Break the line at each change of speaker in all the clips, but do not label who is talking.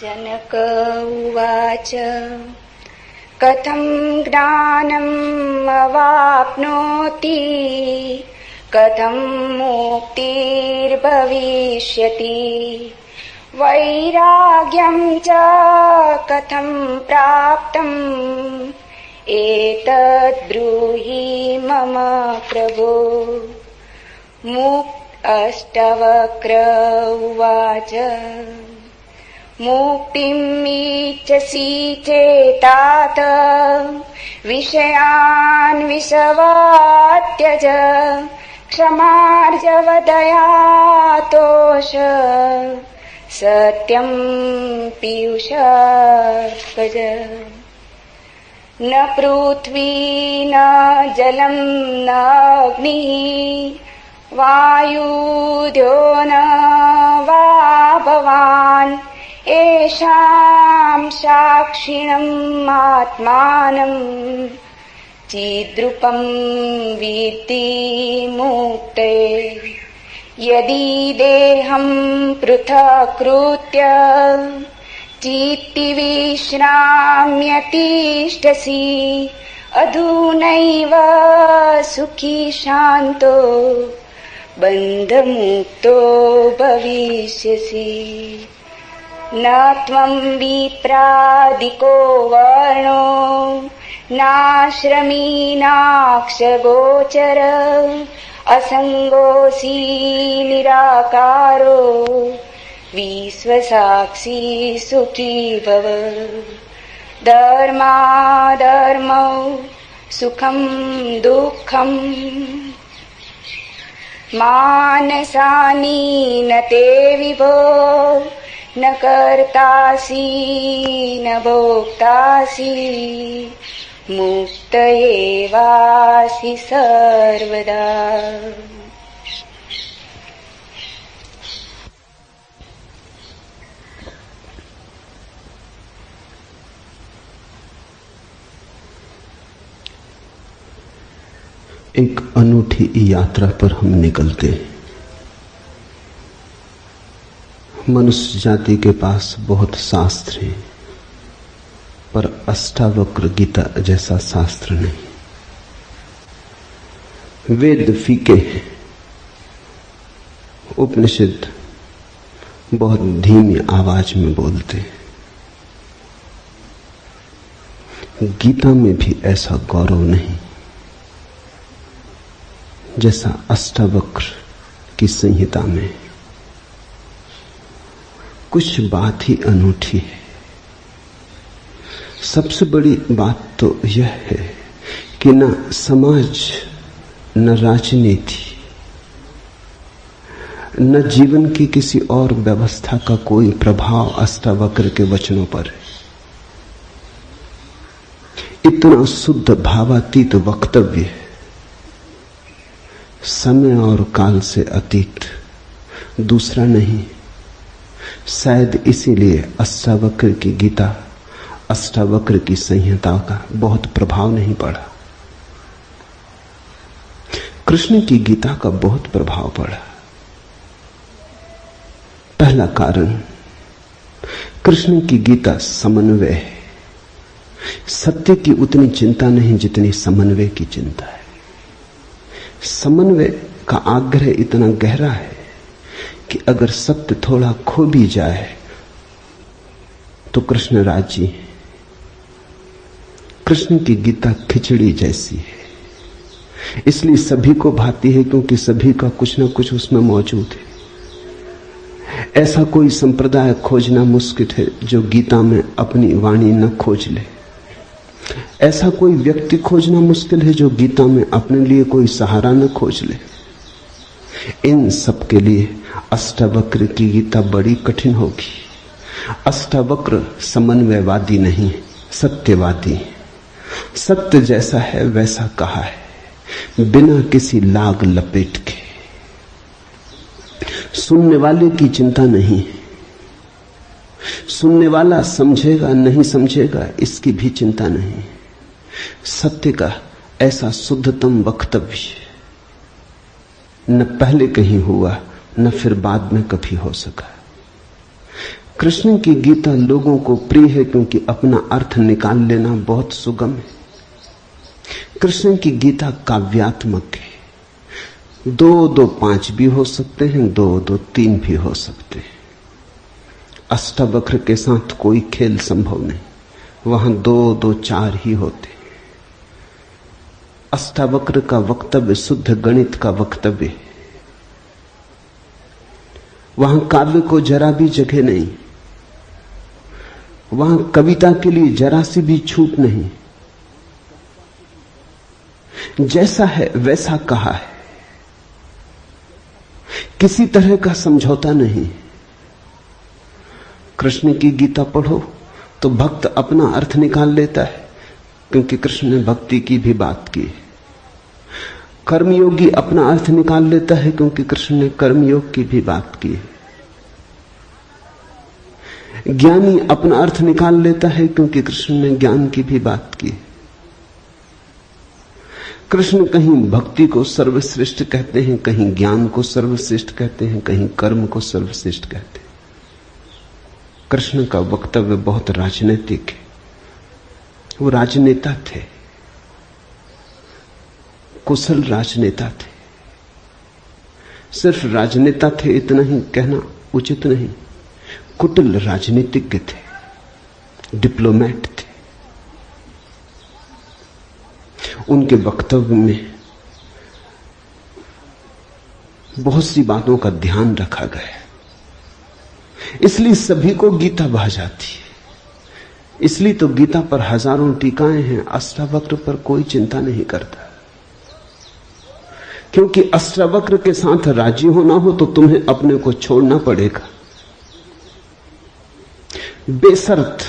जनक उवाच कथं ज्ञानम् अवाप्नोति कथं मुक्तिर्भविष्यति वैराग्यं च कथं प्राप्तम् एतद् ब्रूहि मम प्रभो। अष्टवक्र उवाच मुक्तिम् इच्छसि चेतात विषयान् विषवान् त्यज क्षमार्जवदयातोष सत्यं पीयूष भज। न पृथ्वी न जलं न अग्निः वायुद्यो न वा भवान् येषां साक्षिणम् आत्मानं चिद्रूपं विद्धि मुक्ते। यदि देहं पृथक्कृत्य चित्ति विश्राम्यतिष्ठसि अधुनैव सुखी शान्तो बन्धमुक्तो भविष्यसि। न त्वं विप्रादिको वर्णो नाश्रमी नाक्षगोचर असङ्गोऽसि निराकारो विश्वसाक्षी सुखी भव। धर्माधर्मौ सुखं दुःखं मानसानि न ते विभो न कर्तासि न भोक्तासि मुक्त एवासि सर्वदा।
एक अनूठी यात्रा पर हम निकलते हैं। मनुष्य जाति के पास बहुत शास्त्र हैं, पर अष्टावक्र गीता जैसा शास्त्र नहीं। वेद फीके हैं, उपनिषद बहुत धीमी आवाज में बोलते हैं। गीता में भी ऐसा गौरव नहीं जैसा अष्टावक्र की संहिता में। कुछ बात ही अनूठी है। सबसे बड़ी बात तो यह है कि न समाज, न राजनीति, न जीवन की किसी और व्यवस्था का कोई प्रभाव अष्टावक्र के वचनों पर है। इतना शुद्ध भावातीत वक्तव्य है, समय और काल से अतीत, दूसरा नहीं। शायद इसीलिए अष्टावक्र की गीता, अष्टावक्र की संहिता का बहुत प्रभाव नहीं पड़ा। कृष्ण की गीता का बहुत प्रभाव पड़ा। पहला कारण, कृष्ण की गीता समन्वय है। सत्य की उतनी चिंता नहीं जितनी समन्वय की चिंता है। समन्वय का आग्रह इतना गहरा है कि अगर सत्य थोड़ा खो भी जाए तो कृष्ण राजी है। कृष्ण की गीता खिचड़ी जैसी है, इसलिए सभी को भाती है, क्योंकि सभी का कुछ न कुछ उसमें मौजूद है। ऐसा कोई संप्रदाय खोजना मुश्किल है जो गीता में अपनी वाणी न खोज ले। ऐसा कोई व्यक्ति खोजना मुश्किल है जो गीता में अपने लिए कोई सहारा न खोज ले। इन सब के लिए अष्टावक्र की गीता बड़ी कठिन होगी। अष्टावक्र समन्वयवादी नहीं, सत्यवादी है। सत्य जैसा है वैसा कहा है, बिना किसी लाग लपेट के। सुनने वाले की चिंता नहीं है। सुनने वाला समझेगा नहीं समझेगा इसकी भी चिंता नहीं। सत्य का ऐसा शुद्धतम वक्तव्य न पहले कहीं हुआ न फिर बाद में कभी हो सका। कृष्ण की गीता लोगों को प्रिय है क्योंकि अपना अर्थ निकाल लेना बहुत सुगम है। कृष्ण की गीता काव्यात्मक है। 2 2 5 भी हो सकते हैं, 2 2 3 भी हो सकते हैं। अष्टावक्र के साथ कोई खेल संभव नहीं, वहां 2 2 4 ही होते। अष्टावक्र का वक्तव्य शुद्ध गणित का वक्तव्य है। वहां काव्य को जरा भी जगह नहीं, वहां कविता के लिए जरा सी भी छूट नहीं। जैसा है वैसा कहा है, किसी तरह का समझौता नहीं। कृष्ण की गीता पढ़ो तो भक्त अपना अर्थ निकाल लेता है, क्योंकि कृष्ण ने भक्ति की भी बात की। कर्मयोगी अपना अर्थ निकाल लेता है, क्योंकि कृष्ण ने कर्मयोग की भी बात की। ज्ञानी अपना अर्थ निकाल लेता है, क्योंकि कृष्ण ने ज्ञान की भी बात की। कृष्ण कहीं भक्ति को सर्वश्रेष्ठ कहते हैं, कहीं ज्ञान को सर्वश्रेष्ठ कहते हैं, कहीं कर्म को सर्वश्रेष्ठ कहते हैं। कृष्ण का वक्तव्य बहुत राजनीतिक है। वो राजनेता थे, कुशल राजनेता थे। सिर्फ राजनेता थे इतना ही कहना उचित नहीं, कुटिल राजनीतिज्ञ थे, डिप्लोमेट थे। उनके वक्तव्य में बहुत सी बातों का ध्यान रखा गया, इसलिए सभी को गीता भा जाती है। इसलिए तो गीता पर हजारों टीकाएं हैं, अष्टावक्र पर कोई चिंता नहीं करता, क्योंकि अष्टावक्र के साथ राजी होना हो तो तुम्हें अपने को छोड़ना पड़ेगा। बेशर्त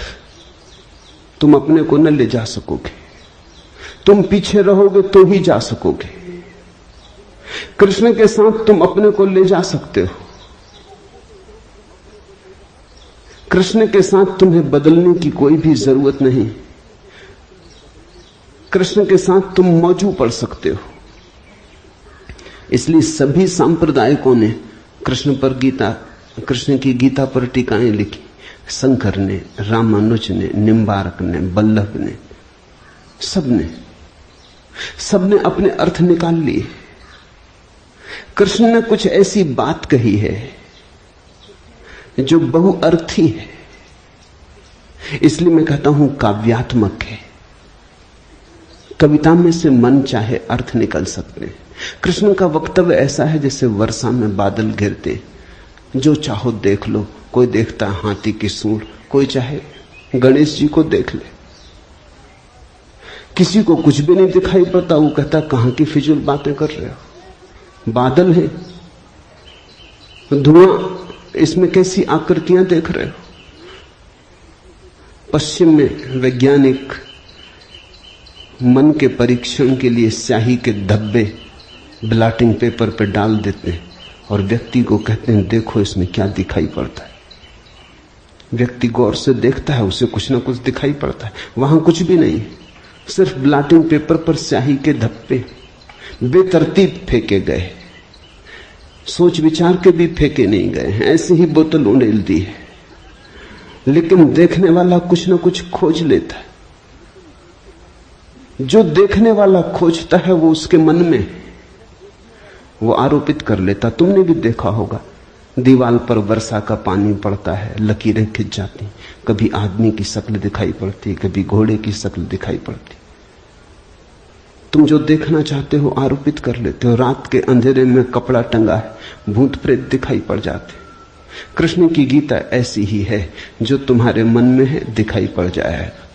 तुम अपने को न ले जा सकोगे, तुम पीछे रहोगे तो ही जा सकोगे। कृष्ण के साथ तुम अपने को ले जा सकते हो। कृष्ण के साथ तुम्हें बदलने की कोई भी जरूरत नहीं। कृष्ण के साथ तुम मौजू पड़ सकते हो। इसलिए सभी सांप्रदायिकों ने कृष्ण की गीता पर टीकाएं लिखी। शंकर ने, रामानुज ने, निम्बारक ने, बल्लभ ने, सबने अपने अर्थ निकाल लिए। कृष्ण ने कुछ ऐसी बात कही है जो बहुअर्थी है, इसलिए मैं कहता हूं काव्यात्मक है। कविता में से मन चाहे अर्थ निकल सकते हैं। कृष्ण का वक्तव्य ऐसा है जैसे वर्षा में बादल गिरते, जो चाहो देख लो। कोई देखता है हाथी की सूंड, कोई चाहे गणेश जी को देख ले। किसी को कुछ भी नहीं दिखाई पड़ता, वो कहता कहां की फिजूल बातें कर रहे हो, बादल है, धुआं, इसमें कैसी आकृतियां देख रहे हो। पश्चिम में वैज्ञानिक मन के परीक्षण के लिए स्याही के धब्बे ब्लॉटिंग पेपर पर डाल देते हैं और व्यक्ति को कहते हैं देखो इसमें क्या दिखाई पड़ता है। व्यक्ति गौर से देखता है, उसे कुछ ना कुछ दिखाई पड़ता है। वहां कुछ भी नहीं, सिर्फ ब्लॉटिंग पेपर पर स्याही के धब्बे बेतरतीब फेंके गए, सोच विचार के भी फेंके नहीं गए हैं, ऐसे ही बोतल उड़ेल दी है। लेकिन देखने वाला कुछ ना कुछ खोज लेता है। जो देखने वाला खोजता है वो उसके मन में, वो आरोपित कर लेता। तुमने भी देखा होगा, दीवार पर वर्षा का पानी पड़ता है, लकीरें खिंच जाती, कभी आदमी की शक्ल दिखाई पड़ती, कभी घोड़े की शक्ल दिखाई पड़ती। तुम जो देखना चाहते हो आरोपित कर लेते हो। रात के अंधेरे में कपड़ा टंगा है, भूत प्रेत दिखाई पड़ जाते। कृष्ण की गीता ऐसी ही है, जो तुम्हारे मन में है दिखाई पड़ जाएगा।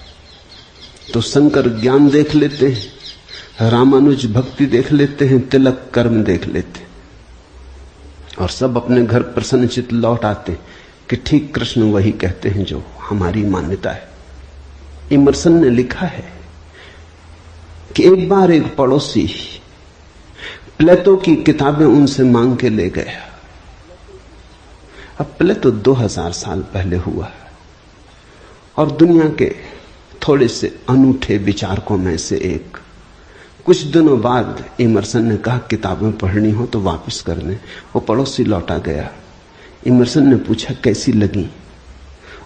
तो शंकर ज्ञान देख लेते हैं, रामानुज भक्ति देख लेते हैं, तिलक कर्म देख लेते हैं, और सब अपने घर प्रसन्नचित लौट आते कि ठीक कृष्ण वही कहते हैं जो हमारी मान्यता है। इमर्सन ने लिखा है कि एक बार एक पड़ोसी प्लेटो की किताबें उनसे मांग के ले गया। अब प्लेटो 2000 साल पहले हुआ और दुनिया के थोड़े से अनूठे विचारकों में से एक। कुछ दिनों बाद इमर्सन ने कहा किताबें पढ़नी हो तो वापस करने। वो पड़ोसी लौटा गया। इमर्सन ने पूछा कैसी लगी?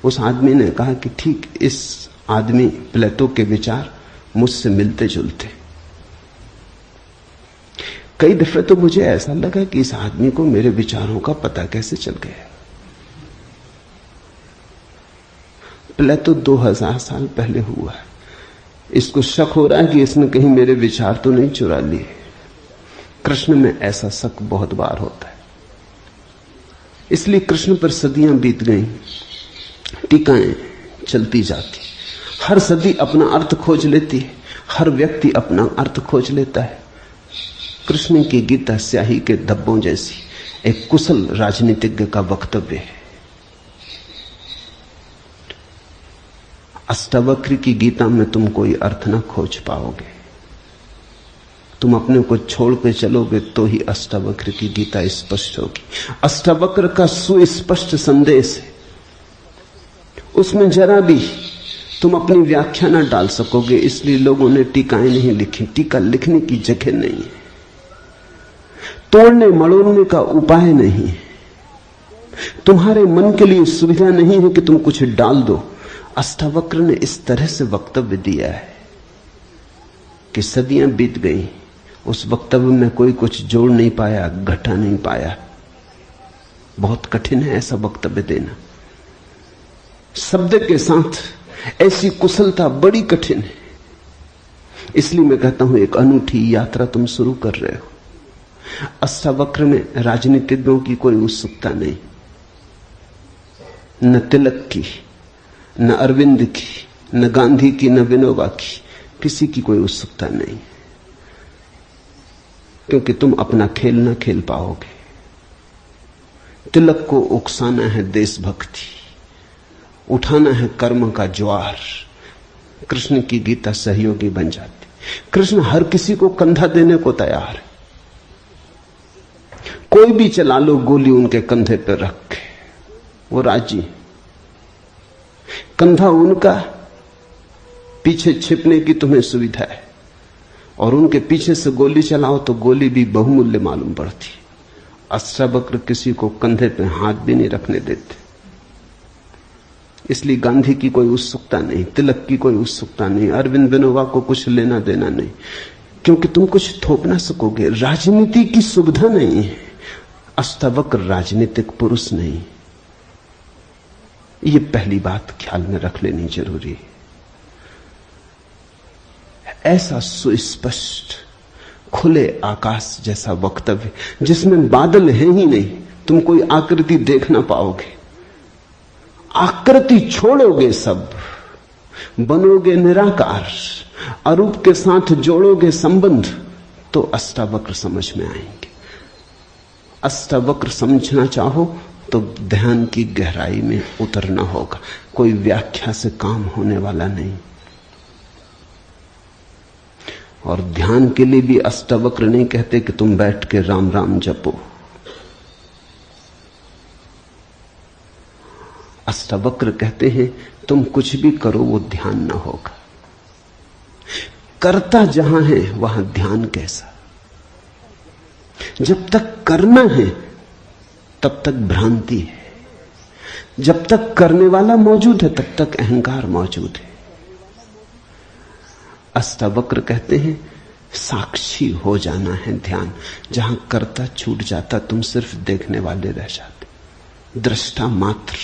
उस आदमी ने कहा कि ठीक इस आदमी प्लेटो के विचार मुझसे मिलते जुलते। कई दफे तो मुझे ऐसा लगा कि इस आदमी को मेरे विचारों का पता कैसे चल गया। प्लेटो 2000 साल पहले हुआ है। इसको शक हो रहा है कि इसने कहीं मेरे विचार तो नहीं चुरा लिए। कृष्ण में ऐसा शक बहुत बार होता है, इसलिए कृष्ण पर सदियां बीत गई, टीकाएं चलती जाती, हर सदी अपना अर्थ खोज लेती है, हर व्यक्ति अपना अर्थ खोज लेता है। कृष्ण की गीता स्याही के धब्बों जैसी एक कुशल राजनीतिज्ञ का वक्तव्य है। अष्टावक्र की गीता में तुम कोई अर्थ न खोज पाओगे। तुम अपने को छोड़ के चलोगे तो ही अष्टावक्र की गीता स्पष्ट होगी। अष्टावक्र का सुस्पष्ट संदेश है, उसमें जरा भी तुम अपनी व्याख्या न डाल सकोगे, इसलिए लोगों ने टीकाएं नहीं लिखी। टीका लिखने की जगह नहीं है, तोड़ने मड़ोड़ने का उपाय नहीं है, तुम्हारे मन के लिए सुविधा नहीं है कि तुम कुछ डाल दो। अष्टावक्र ने इस तरह से वक्तव्य दिया है कि सदियां बीत गई, उस वक्तव्य में कोई कुछ जोड़ नहीं पाया, घटा नहीं पाया। बहुत कठिन है ऐसा वक्तव्य देना। शब्द के साथ ऐसी कुशलता बड़ी कठिन है। इसलिए मैं कहता हूं एक अनूठी यात्रा तुम शुरू कर रहे हो। अष्टावक्र में राजनीतिज्ञों की कोई उत्सुकता नहीं, न तिलक की, न अरविंद की, न गांधी की, न विनोबा की, किसी की कोई उत्सुकता नहीं, क्योंकि तुम अपना खेल न खेल पाओगे। तिलक को उकसाना है देशभक्ति, उठाना है कर्म का ज्वार। कृष्ण की गीता सहयोगी बन जाती। कृष्ण हर किसी को कंधा देने को तैयार है। कोई भी चला लो गोली उनके कंधे पर रख के, वो राजी। कंधा उनका, पीछे छिपने की तुम्हें सुविधा है, और उनके पीछे से गोली चलाओ तो गोली भी बहुमूल्य मालूम पड़ती। अष्टावक्र किसी को कंधे पे हाथ भी नहीं रखने देते। इसलिए गांधी की कोई उत्सुकता नहीं, तिलक की कोई उत्सुकता नहीं, अरविंद विनोबा को कुछ लेना देना नहीं, क्योंकि तुम कुछ थोप ना सकोगे। राजनीति की सुविधा नहीं है। अष्टावक्र राजनीतिक पुरुष नहीं। ये पहली बात ख्याल में रख लेनी जरूरी है। ऐसा सुस्पष्ट खुले आकाश जैसा वक्तव्य जिसमें बादल हैं ही नहीं, तुम कोई आकृति देख ना पाओगे। आकृति छोड़ोगे, सब बनोगे निराकार, अरूप के साथ जोड़ोगे संबंध, तो अष्टावक्र समझ में आएंगे। अष्टावक्र समझना चाहो तो ध्यान की गहराई में उतरना होगा। कोई व्याख्या से काम होने वाला नहीं। और ध्यान के लिए भी अष्टावक्र नहीं कहते कि तुम बैठ के राम राम जपो। अष्टावक्र कहते हैं तुम कुछ भी करो वो ध्यान ना होगा। करता जहां है वहां ध्यान कैसा। जब तक करना है तब तक भ्रांति है, जब तक करने वाला मौजूद है तब तक अहंकार मौजूद है। अष्टावक्र कहते हैं साक्षी हो जाना है ध्यान। जहां करता छूट जाता तुम सिर्फ देखने वाले रह जाते। दृष्टा मात्र,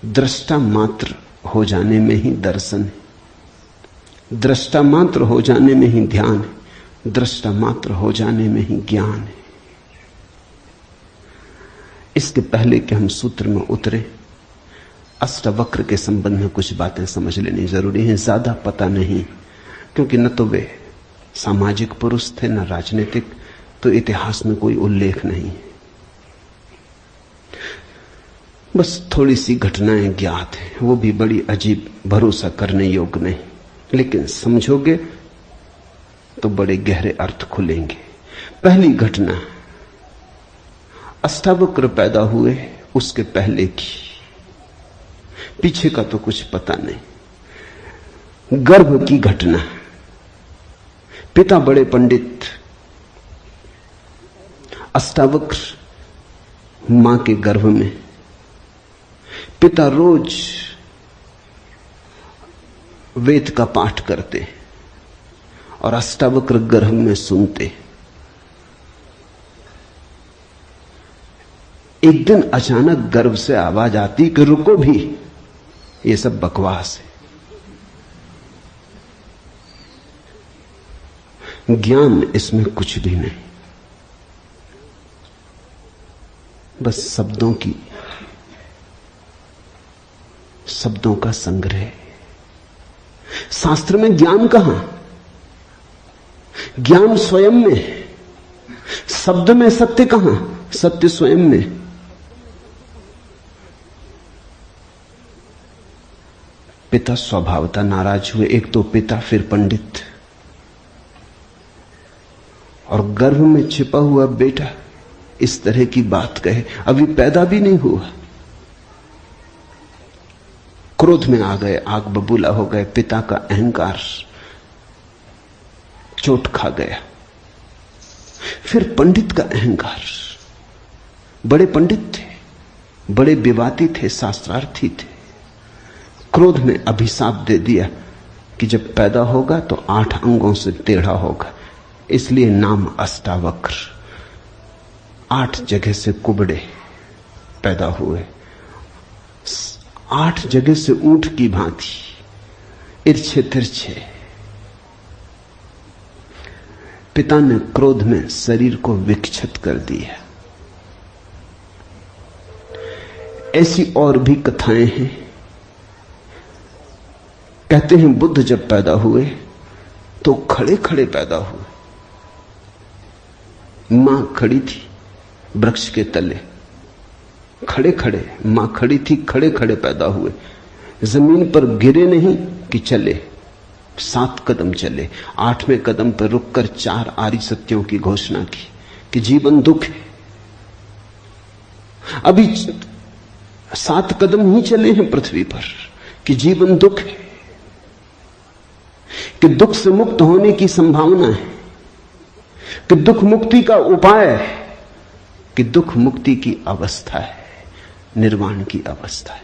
दृष्टा मात्र हो जाने में ही दर्शन है, दृष्टा मात्र हो जाने में ही ध्यान है, दृष्टा मात्र हो जाने में ही ज्ञान है। इसके पहले कि हम सूत्र में उतरे, अष्टावक्र के संबंध में कुछ बातें समझ लेनी जरूरी है। ज्यादा पता नहीं, क्योंकि न तो वे सामाजिक पुरुष थे न राजनीतिक, तो इतिहास में कोई उल्लेख नहीं। बस थोड़ी सी घटनाएं ज्ञात हैं, वो भी बड़ी अजीब, भरोसा करने योग्य नहीं, लेकिन समझोगे तो बड़े गहरे अर्थ खुलेंगे। पहली घटना, अष्टावक्र पैदा हुए उसके पहले की, पीछे का तो कुछ पता नहीं। गर्भ की घटना, पिता बड़े पंडित, अष्टावक्र मां के गर्भ में, पिता रोज वेद का पाठ करते और अष्टावक्र गर्भ में सुनते। एक दिन अचानक गर्भ से आवाज आती कि रुको भी, ये सब बकवास है, ज्ञान इसमें कुछ भी नहीं, बस शब्दों का संग्रह। शास्त्र में ज्ञान कहां? ज्ञान स्वयं में। शब्द में सत्य कहां? सत्य स्वयं में। पिता स्वभावतः नाराज हुए। एक तो पिता, फिर पंडित, और गर्भ में छिपा हुआ बेटा इस तरह की बात कहे, अभी पैदा भी नहीं हुआ। क्रोध में आ गए, आग बबूला हो गए। पिता का अहंकार चोट खा गया। फिर पंडित का अहंकार, बड़े पंडित थे, बड़े विवादी थे, शास्त्रार्थी थे। क्रोध में अभिशाप दे दिया कि जब पैदा होगा तो 8 अंगों से टेढ़ा होगा, इसलिए नाम अष्टावक्र। 8 जगह से कुबड़े पैदा हुए, 8 जगह से ऊंट की भांति इर्छे तिरछे। पिता ने क्रोध में शरीर को विक्षत कर दिया। ऐसी और भी कथाएं हैं। कहते हैं बुद्ध जब पैदा हुए तो खड़े खड़े पैदा हुए। मां खड़ी थी वृक्ष के तले, खड़े खड़े, मां खड़ी थी, खड़े खड़े पैदा हुए। जमीन पर गिरे नहीं कि चले, 7 कदम चले। 8वें कदम पर रुककर 4 आर्य सत्यों की घोषणा की कि जीवन दुख है। अभी 7 कदम ही चले हैं पृथ्वी पर कि जीवन दुख है, कि दुख से मुक्त होने की संभावना है, कि दुख मुक्ति का उपाय है, कि दुख मुक्ति की अवस्था है, निर्वाण की अवस्था है।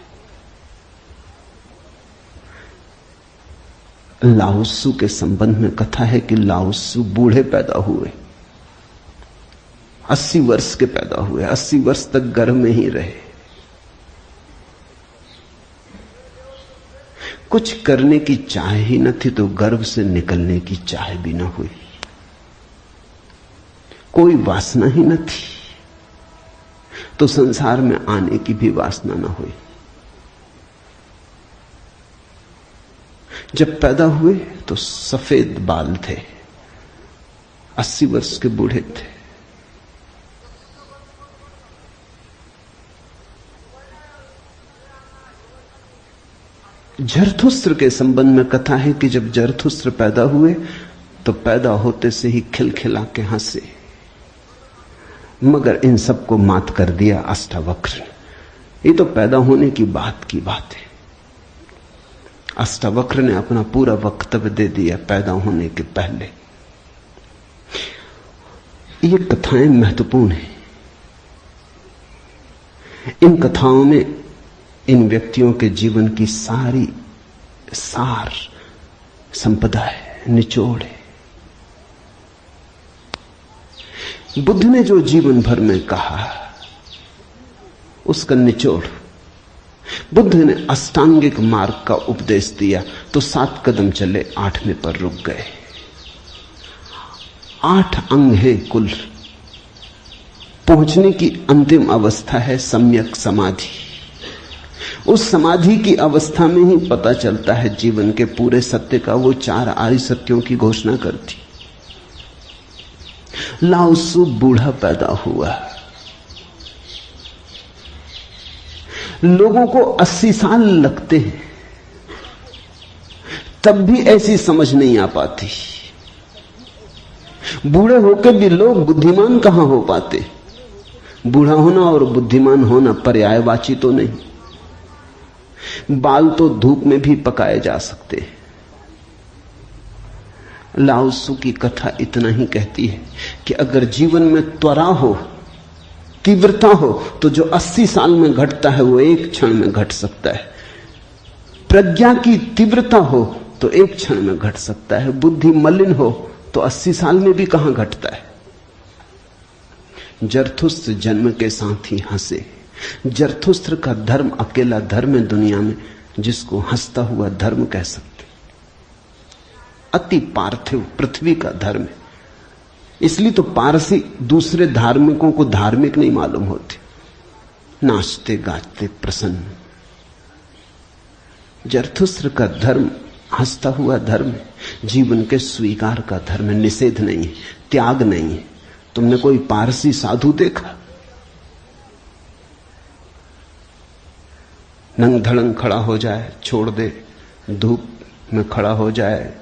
लाओत्सु के संबंध में कथा है कि लाओत्सु बूढ़े पैदा हुए, 80 वर्ष के पैदा हुए, 80 वर्ष तक गर्भ में ही रहे। कुछ करने की चाह ही न थी तो गर्भ से निकलने की चाह भी न हुई। कोई वासना ही न थी तो संसार में आने की भी वासना न हुई। जब पैदा हुए तो सफेद बाल थे, 80 वर्ष के बूढ़े थे। जरथुस्त्र के संबंध में कथा है कि जब जरथुस्त्र पैदा हुए तो पैदा होते से ही खिलखिला के हंसे, मगर इन सबको मात कर दिया अष्टावक्र ने। ये तो पैदा होने की बात है। अष्टावक्र ने अपना पूरा वक्तव्य दे दिया पैदा होने के पहले। ये कथाएं महत्वपूर्ण हैं। इन कथाओं में इन व्यक्तियों के जीवन की सारी सार संपदा है, निचोड़ है। बुद्ध ने जो जीवन भर में कहा उसका निचोड़। बुद्ध ने अष्टांगिक मार्ग का उपदेश दिया तो 7 कदम चले, 8वें पर रुक गए। 8 अंग है कुल। पहुंचने की अंतिम अवस्था है सम्यक समाधि। उस समाधि की अवस्था में ही पता चलता है जीवन के पूरे सत्य का। वो 4 आर्य सत्यों की घोषणा करती। लाओत्सु बूढ़ा पैदा हुआ। लोगों को 80 साल लगते हैं, तब भी ऐसी समझ नहीं आ पाती। बूढ़े होकर भी लोग बुद्धिमान कहां हो पाते। बूढ़ा होना और बुद्धिमान होना पर्यायवाची तो नहीं। बाल तो धूप में भी पकाए जा सकते हैं। लाओत्सु की कथा इतना ही कहती है कि अगर जीवन में त्वरा हो तीव्रता हो तो जो 80 साल में घटता है वो एक क्षण में घट सकता है। प्रज्ञा की तीव्रता हो तो एक क्षण में घट सकता है। बुद्धि मलिन हो तो 80 साल में भी कहां घटता है। जरथुस्त्र जन्म के साथ ही हंसे। जरथुस्त्र का धर्म अकेला धर्म है दुनिया में जिसको हंसता हुआ धर्म कह सकते। अति पार्थिव पृथ्वी का धर्म है। इसलिए तो पारसी दूसरे धार्मिकों को धार्मिक नहीं मालूम होते, नाचते गाते प्रसन्न। जरथुस्त्र का धर्म हंसता हुआ धर्म है, जीवन के स्वीकार का धर्म है, निषेध नहीं है, त्याग नहीं है। तुमने कोई पारसी साधु देखा? नंग धड़ंग खड़ा हो जाए, छोड़ दे, धूप में खड़ा हो जाए,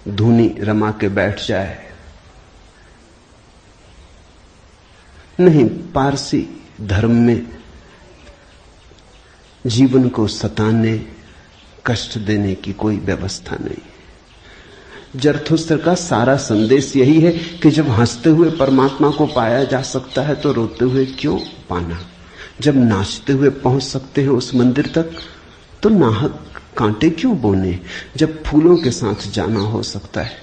धूनी रमा के बैठ जाए? नहीं, पारसी धर्म में जीवन को सताने, कष्ट देने की कोई व्यवस्था नहीं। जरथुस्त्र का सारा संदेश यही है कि जब हंसते हुए परमात्मा को पाया जा सकता है तो रोते हुए क्यों पाना। जब नाचते हुए पहुंच सकते हैं उस मंदिर तक तो नाहक कांटे क्यों बोने। जब फूलों के साथ जाना हो सकता है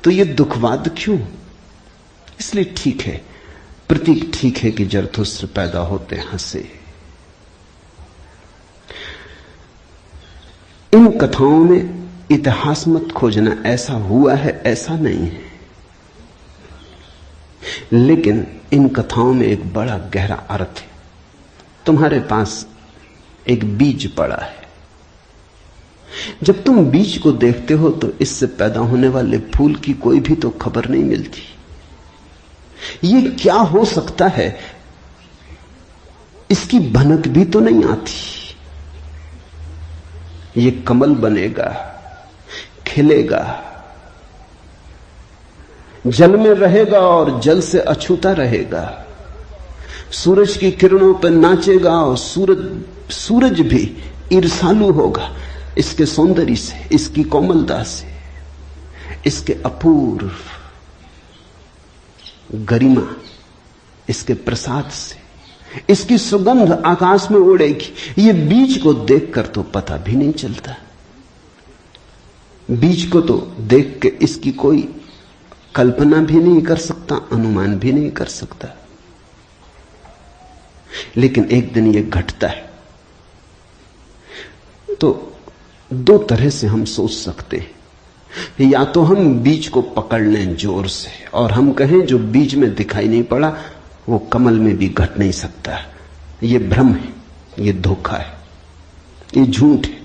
तो ये दुखवाद क्यों। इसलिए ठीक है, प्रतीक ठीक है कि जरथुस्त्र पैदा होते हंसे। इन कथाओं में इतिहास मत खोजना, ऐसा हुआ है ऐसा नहीं है, लेकिन इन कथाओं में एक बड़ा गहरा अर्थ है। तुम्हारे पास एक बीज पड़ा है, जब तुम बीज को देखते हो तो इससे पैदा होने वाले फूल की कोई भी तो खबर नहीं मिलती। ये क्या हो सकता है इसकी भनक भी तो नहीं आती। ये कमल बनेगा, खिलेगा, जल में रहेगा और जल से अछूता रहेगा, सूरज की किरणों पर नाचेगा और सूरज भी ईर्ष्यालु होगा इसके सौंदर्य से, इसकी कोमलता से, इसके अपूर्व गरिमा, इसके प्रसाद से, इसकी सुगंध आकाश में उड़ेगी। ये बीज को देखकर तो पता भी नहीं चलता। बीज को तो देख के इसकी कोई कल्पना भी नहीं कर सकता, अनुमान भी नहीं कर सकता। लेकिन एक दिन ये घटता है तो दो तरह से हम सोच सकते हैं। या तो हम बीज को पकड़ लें जोर से और हम कहें जो बीज में दिखाई नहीं पड़ा वो कमल में भी घट नहीं सकता। ये भ्रम है, ये धोखा है, ये झूठ है।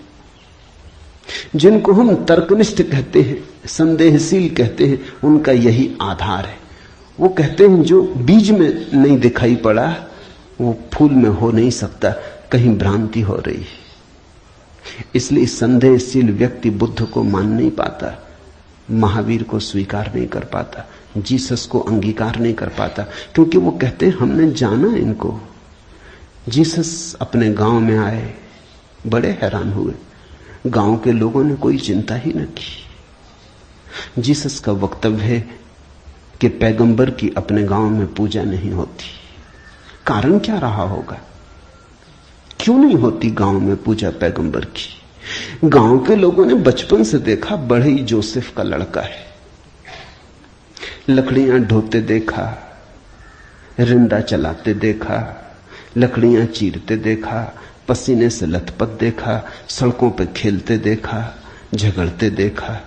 जिनको हम तर्कनिष्ठ कहते हैं, संदेहशील कहते हैं, उनका यही आधार है। वो कहते हैं जो बीज में नहीं दिखाई पड़ा वो फूल में हो नहीं सकता, कहीं भ्रांति हो रही है। इसलिए संदेहशील व्यक्ति बुद्ध को मान नहीं पाता, महावीर को स्वीकार नहीं कर पाता, जीसस को अंगीकार नहीं कर पाता, क्योंकि वो कहते हैं हमने जाना इनको। जीसस अपने गांव में आए, बड़े हैरान हुए, गांव के लोगों ने कोई चिंता ही न की। जीसस का वक्तव्य है कि पैगंबर की अपने गांव में पूजा नहीं होती। कारण क्या रहा होगा, क्यों नहीं होती गांव में पूजा पैगंबर की? गांव के लोगों ने बचपन से देखा, बड़े ही जोसेफ का लड़का है, लकड़ियां ढोते देखा, रिंदा चलाते देखा, लकड़ियां चीरते देखा, पसीने से लथपथ देखा, सड़कों पर खेलते देखा, झगड़ते देखा।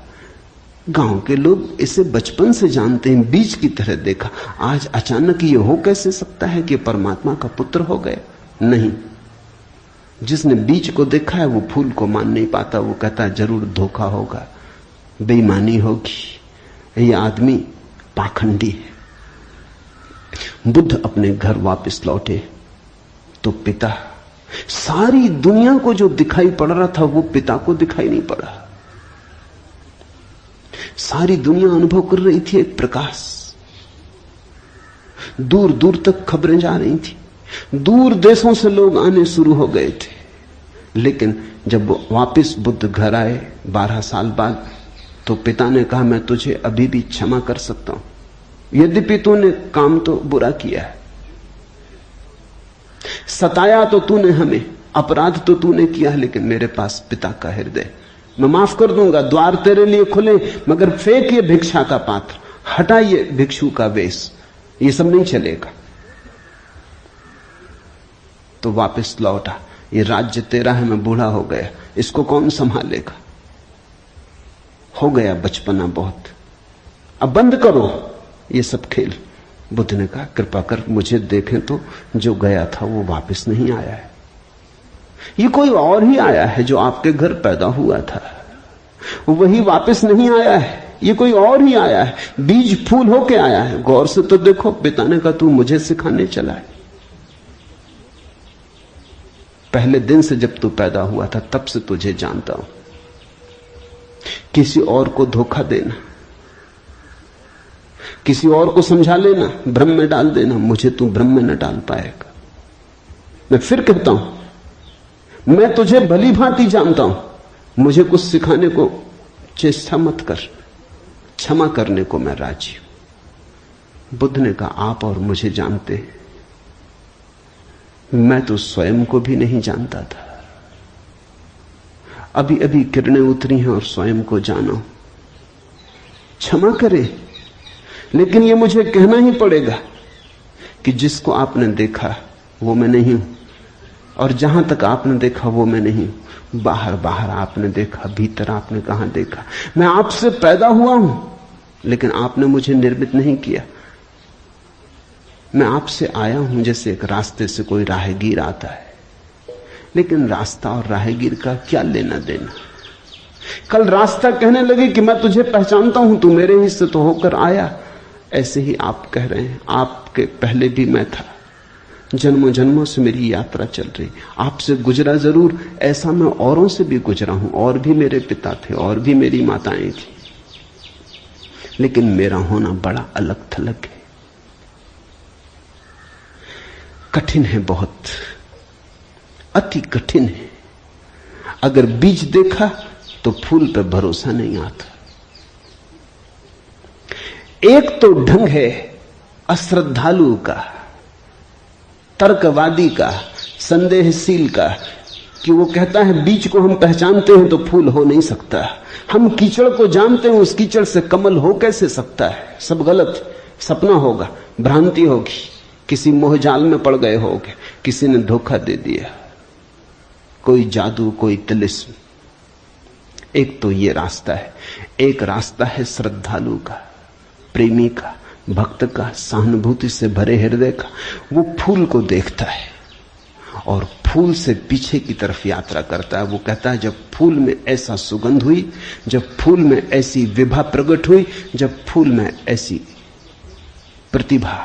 गांव के लोग इसे बचपन से जानते हैं, बीज की तरह देखा। आज अचानक ये हो कैसे सकता है कि परमात्मा का पुत्र हो गए? नहीं, जिसने बीज को देखा है वो फूल को मान नहीं पाता। वो कहता जरूर धोखा होगा, बेईमानी होगी, ये आदमी पाखंडी है। बुद्ध अपने घर वापस लौटे तो पिता, सारी दुनिया को जो दिखाई पड़ रहा था वो पिता को दिखाई नहीं पड़ा। सारी दुनिया अनुभव कर रही थी एक प्रकाश, दूर दूर तक खबरें जा रही थी, दूर देशों से लोग आने शुरू हो गए थे। लेकिन जब वापस बुद्ध घर आए 12 साल बाद, तो पिता ने कहा मैं तुझे अभी भी क्षमा कर सकता हूं, यद्यपि तूने काम तो बुरा किया है, सताया तो तूने हमें, अपराध तो तूने किया, लेकिन मेरे पास पिता का हृदय, मैं माफ कर दूंगा, द्वार तेरे लिए खुले, मगर फेंक ये भिक्षा का पात्र, हटा ये भिक्षु का वेश, ये सब नहीं चलेगा। तो वापस लौटा, ये राज्य तेरा है, मैं बूढ़ा हो गया, इसको कौन संभालेगा? हो गया बचपना बहुत, अब बंद करो ये सब खेल। बुद्ध ने कहा, कृपा कर मुझे देखें तो, जो गया था वो वापस नहीं आया है, ये कोई और ही आया है जो आपके घर पैदा हुआ था, वही वापस नहीं आया है, ये कोई और ही आया है, बीज फूल होके आया है। गौर से तो देखो। पिता ने कहा, तू मुझे सिखाने चला है। पहले दिन से जब तू पैदा हुआ था तब से तुझे जानता हूं। किसी और को धोखा देना, किसी और को समझा लेना, भ्रम में डाल देना, मुझे तू भ्रम में न डाल पाएगा। मैं फिर कहता हूं, मैं तुझे भली भांति जानता हूं, मुझे कुछ सिखाने को चेष्टा मत कर, क्षमा करने को मैं राजी हूं। बुद्ध ने कहा, आप और मुझे जानते हैं, मैं तो स्वयं को भी नहीं जानता था, अभी अभी किरणें उतरी हैं और स्वयं को जानो। क्षमा करे, लेकिन यह मुझे कहना ही पड़ेगा कि जिसको आपने देखा वो मैं नहीं हूं, और जहां तक आपने देखा वो मैं नहीं हूं। बाहर बाहर आपने देखा, भीतर आपने कहां देखा? मैं आपसे पैदा हुआ हूं, लेकिन आपने मुझे निर्मित नहीं किया। मैं आपसे आया हूं जैसे एक रास्ते से कोई राहगीर आता है, लेकिन रास्ता और राहगीर का क्या लेना देना? कल रास्ता कहने लगे कि मैं तुझे पहचानता हूं, तू मेरे ही से तो होकर आया। ऐसे ही आप कह रहे हैं, आपके पहले भी मैं था, जन्मों जन्मों से मेरी यात्रा चल रही, आपसे गुजरा जरूर, ऐसा मैं औरों से भी गुजरा हूं, और भी मेरे पिता थे, और भी मेरी माताएं थी, लेकिन मेरा होना बड़ा अलग थलग है, कठिन है, बहुत अति कठिन है। अगर बीज देखा तो फूल पे भरोसा नहीं आता। एक तो ढंग है अश्रद्धालु का, तर्कवादी का, संदेहशील का, कि वो कहता है बीज को हम पहचानते हैं तो फूल हो नहीं सकता, हम कीचड़ को जानते हैं, उस कीचड़ से कमल हो कैसे सकता है? सब गलत, सपना होगा, भ्रांति होगी, किसी मोहजाल में पड़ गए होगे, किसी ने धोखा दे दिया, कोई जादू, कोई तिलिस्म। एक तो ये रास्ता है, एक रास्ता है श्रद्धालु का, प्रेमी का, भक्त का, सहानुभूति से भरे हृदय का। वो फूल को देखता है और फूल से पीछे की तरफ यात्रा करता है। वो कहता है, जब फूल में ऐसा सुगंध हुई, जब फूल में ऐसी विभा प्रकट हुई, जब फूल में ऐसी प्रतिभा,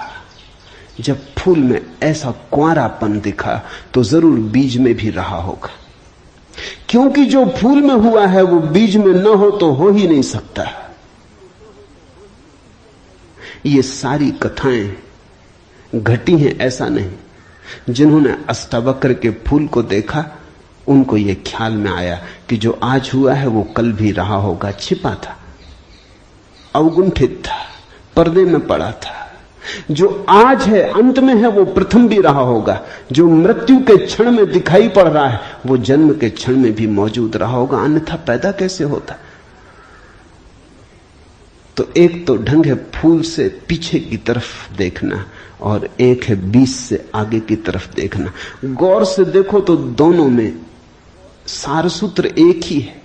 जब फूल में ऐसा कुंवारापन दिखा, तो जरूर बीज में भी रहा होगा, क्योंकि जो फूल में हुआ है वो बीज में न हो तो हो ही नहीं सकता। ये सारी कथाएं घटी हैं, ऐसा नहीं। जिन्होंने अष्टावक्र के फूल को देखा, उनको ये ख्याल में आया कि जो आज हुआ है वो कल भी रहा होगा, छिपा था, अवगुंठित था, पर्दे में पड़ा था। जो आज है, अंत में है, वो प्रथम भी रहा होगा। जो मृत्यु के क्षण में दिखाई पड़ रहा है, वो जन्म के क्षण में भी मौजूद रहा होगा, अन्यथा पैदा कैसे होता? तो एक तो ढंग है फूल से पीछे की तरफ देखना, और एक है बीज से आगे की तरफ देखना। गौर से देखो तो दोनों में सारसूत्र एक ही है,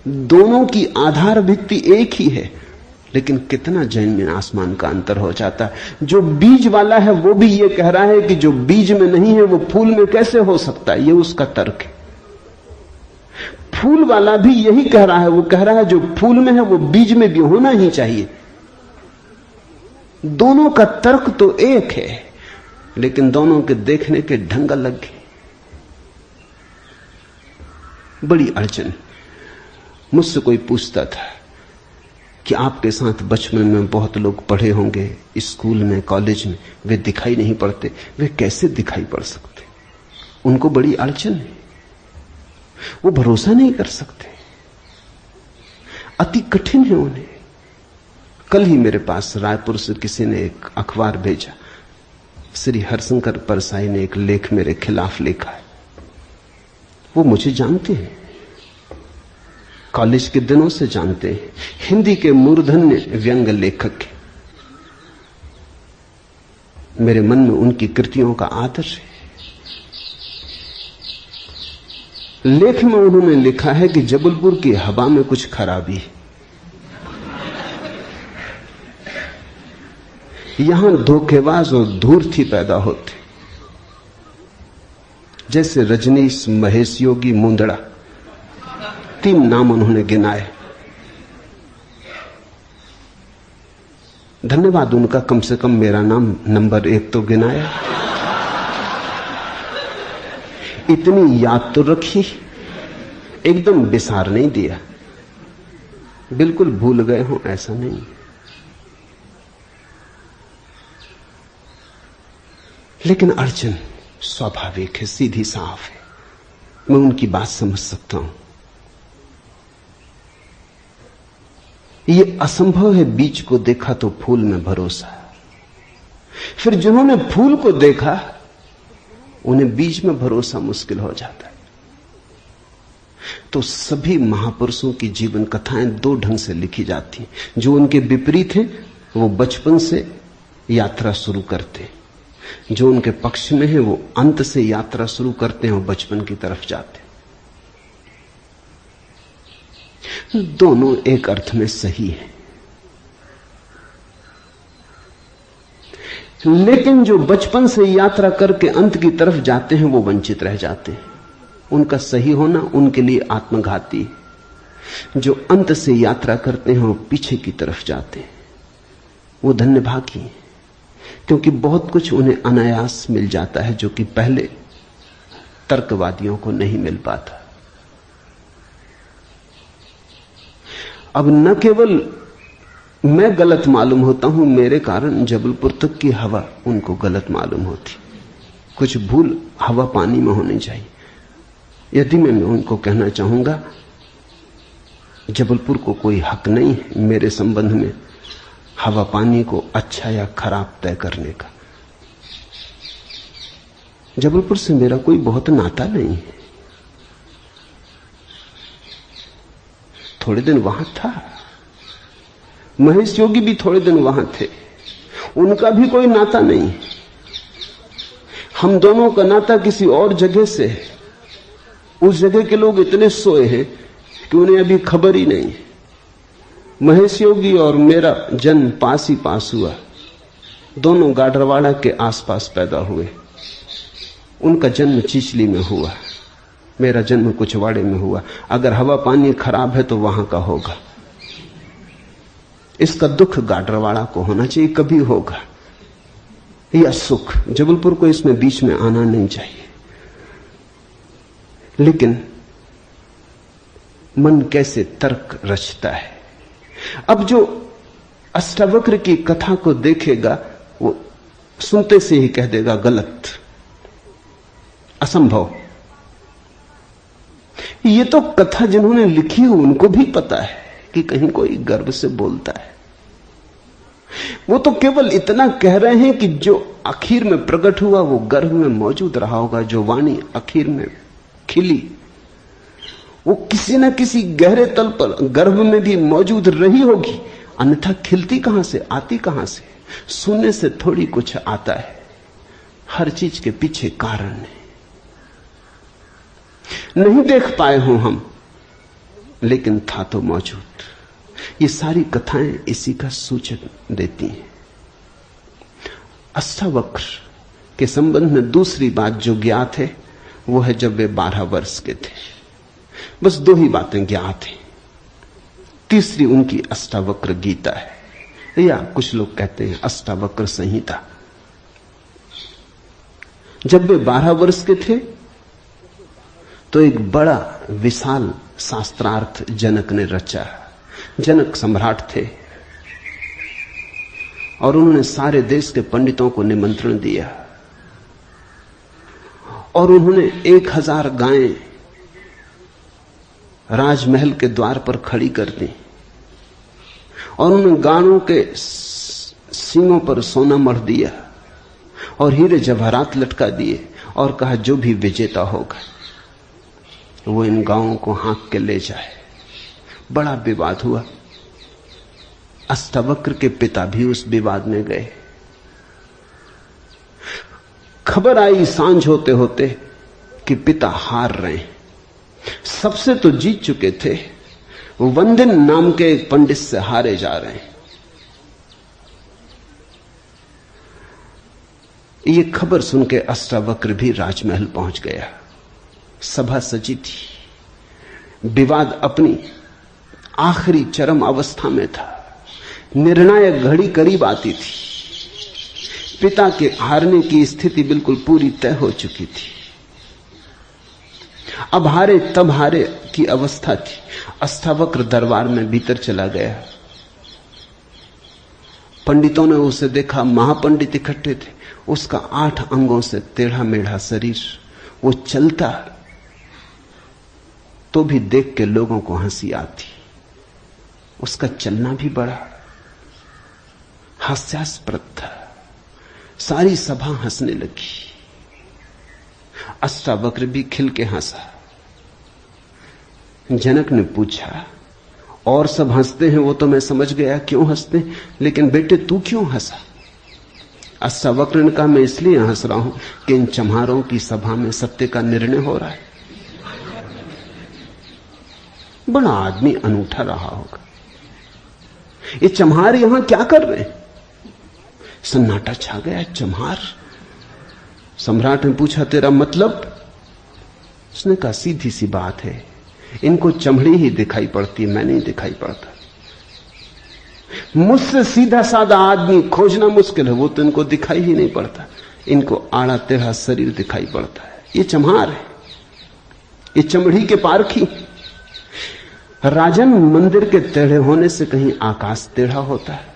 दोनों की आधार भित्ति एक ही है, लेकिन कितना जमीन आसमान का अंतर हो जाता है। जो बीज वाला है वो भी ये कह रहा है कि जो बीज में नहीं है वो फूल में कैसे हो सकता है, ये उसका तर्क है। फूल वाला भी यही कह रहा है, वो कह रहा है जो फूल में है वो बीज में भी होना ही चाहिए। दोनों का तर्क तो एक है, लेकिन दोनों के देखने के ढंग अलग है। बड़ी अड़चन। मुझसे कोई पूछता था कि आपके साथ बचपन में बहुत लोग पढ़े होंगे, स्कूल में, कॉलेज में, वे दिखाई नहीं पड़ते, वे कैसे दिखाई पड़ सकते? उनको बड़ी अड़चन है, वो भरोसा नहीं कर सकते, अति कठिन है उन्हें। कल ही मेरे पास रायपुर से किसी ने एक अखबार भेजा, श्री हरशंकर परसाई ने एक लेख मेरे खिलाफ लिखा है। वो मुझे जानते हैं, कॉलेज के दिनों से जानते हैं, हिंदी के मूर्धन्य व्यंग लेखक हैं। मेरे मन में उनकी कृतियों का आदर है। लेख में उन्होंने लिखा है कि जबलपुर की हवा में कुछ खराबी है। यहां धोखेबाज और धूर्ती पैदा होते, जैसे रजनीश, महेश योगी, मुंदड़ा, 3 नाम उन्होंने गिनाए। धन्यवाद उनका, कम से कम मेरा नाम नंबर 1 तो गिनाया। इतनी याद तो रखी, एकदम बिसार नहीं दिया, बिल्कुल भूल गए हो ऐसा नहीं। लेकिन अर्जुन स्वाभाविक है, सीधी साफ है, मैं उनकी बात समझ सकता हूं। यह असंभव है बीज को देखा तो फूल में भरोसा। फिर जिन्होंने फूल को देखा उन्हें बीज में भरोसा मुश्किल हो जाता है। तो सभी महापुरुषों की जीवन कथाएं 2 ढंग से लिखी जाती हैं। जो उनके विपरीत हैं वो बचपन से यात्रा शुरू करते हैं, जो उनके पक्ष में है वो अंत से यात्रा शुरू करते हैं और बचपन की तरफ जाते हैं। दोनों एक अर्थ में सही है, लेकिन जो बचपन से यात्रा करके अंत की तरफ जाते हैं वो वंचित रह जाते हैं। उनका सही होना उनके लिए आत्मघाती है। जो अंत से यात्रा करते हैं वो पीछे की तरफ जाते हैं, वो धन्यभागी हैं, क्योंकि बहुत कुछ उन्हें अनायास मिल जाता है जो कि पहले तर्कवादियों को नहीं मिल पाता। अब न केवल मैं गलत मालूम होता हूं, मेरे कारण जबलपुर तक की हवा उनको गलत मालूम होती। कुछ भूल हवा पानी में होनी चाहिए। यदि मैं उनको कहना चाहूंगा जबलपुर को कोई हक नहीं है मेरे संबंध में हवा पानी को अच्छा या खराब तय करने का। जबलपुर से मेरा कोई बहुत नाता नहीं है। थोड़े दिन वहां था, महेश योगी भी थोड़े दिन वहां थे, उनका भी कोई नाता नहीं। हम दोनों का नाता किसी और जगह से है। उस जगह के लोग इतने सोए हैं कि उन्हें अभी खबर ही नहीं। महेश योगी और मेरा जन्म पास ही पास हुआ, दोनों गाडरवाड़ा के आसपास पैदा हुए। उनका जन्म चिचली में हुआ, मेरा जन्म कुचवाड़े में हुआ। अगर हवा पानी खराब है तो वहां का होगा। इसका दुख गाडरवाड़ा को होना चाहिए, कभी होगा, या सुख। जबलपुर को इसमें बीच में आना नहीं चाहिए। लेकिन मन कैसे तर्क रचता है। अब जो अष्टावक्र की कथा को देखेगा वो सुनते से ही कह देगा गलत, असंभव। ये तो कथा जिन्होंने लिखी हो उनको भी पता है कि कहीं कोई गर्व से बोलता है। वो तो केवल इतना कह रहे हैं कि जो आखिर में प्रकट हुआ वो गर्भ में मौजूद रहा होगा। जो वाणी आखिर में खिली वो किसी न किसी गहरे तल पर गर्भ में भी मौजूद रही होगी, अन्यथा खिलती कहां से, आती कहां से? सुनने से थोड़ी कुछ आता है, हर चीज के पीछे कारण है। नहीं देख पाए हो हम, लेकिन था तो मौजूद। ये सारी कथाएं इसी का सूचक देती हैं। अष्टावक्र के संबंध में दूसरी बात जो ज्ञात है वो है जब वे 12 वर्ष के थे। बस 2 ही बातें ज्ञात हैं। तीसरी उनकी अष्टावक्र गीता है, या कुछ लोग कहते हैं अष्टावक्र संहिता। जब वे 12 वर्ष के थे तो एक बड़ा विशाल शास्त्रार्थ जनक ने रचा। जनक सम्राट थे और उन्होंने सारे देश के पंडितों को निमंत्रण दिया और उन्होंने 1000 गायें राजमहल के द्वार पर खड़ी कर दी और उन्होंने गायों के सींगों पर सोना मढ़ दिया और हीरे जवाहरात लटका दिए और कहा जो भी विजेता होगा वो इन गांवों को हाँक के ले जाए। बड़ा विवाद हुआ। अष्टावक्र के पिता भी उस विवाद में गए। खबर आई सांझ होते होते कि पिता हार रहे हैं। सबसे तो जीत चुके थे, वंदन नाम के एक पंडित से हारे जा रहे हैं। ये खबर सुन के अष्टावक्र भी राजमहल पहुंच गया। सभा सजी थी, विवाद अपनी आखिरी चरम अवस्था में था, निर्णायक घड़ी करीब आती थी। पिता के हारने की स्थिति बिल्कुल पूरी तय हो चुकी थी। अब हारे तब हारे की अवस्था थी। अष्टावक्र दरबार में भीतर चला गया। पंडितों ने उसे देखा, महापंडित इकट्ठे थे। उसका 8 अंगों से टेढ़ा मेढ़ा शरीर, वो चलता तो भी देख के लोगों को हंसी आती। उसका चलना भी बड़ा हास्यास्पद था। सारी सभा हंसने लगी। अष्टावक्र भी खिल के हंसा। जनक ने पूछा, और सब हंसते हैं वो तो मैं समझ गया क्यों हंसते, लेकिन बेटे तू क्यों हंसा? अष्टावक्र ने कहा, मैं इसलिए हंस रहा हूं कि इन चम्हारों की सभा में सत्य का निर्णय हो रहा है। बड़ा आदमी अनूठा रहा होगा। ये चम्हार यहां क्या कर रहे हैं? सन्नाटा छा गया। चम्हार? सम्राट ने पूछा, तेरा मतलब? उसने कहा, सीधी सी बात है, इनको चमड़ी ही दिखाई पड़ती, मैं नहीं दिखाई पड़ता। मुझसे सीधा साधा आदमी खोजना मुश्किल है, वो तो इनको दिखाई ही नहीं पड़ता। इनको आड़ा टेढ़ा शरीर दिखाई पड़ता है। ये चम्हार है, ये चमड़ी के पारखी। राजन, मंदिर के टेढ़े होने से कहीं आकाश टेढ़ा होता है?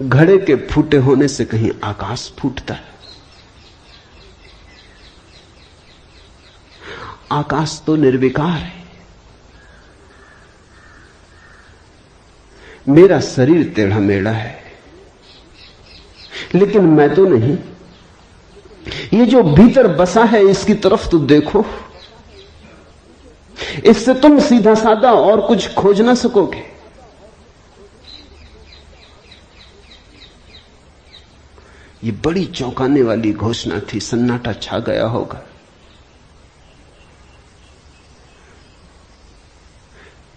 घड़े के फूटे होने से कहीं आकाश फूटता है? आकाश तो निर्विकार है। मेरा शरीर टेढ़ा मेढ़ा है, लेकिन मैं तो नहीं। ये जो भीतर बसा है इसकी तरफ तो देखो। इससे तुम सीधा साधा और कुछ खोज ना सकोगे। ये बड़ी चौंकाने वाली घोषणा थी। सन्नाटा छा गया होगा।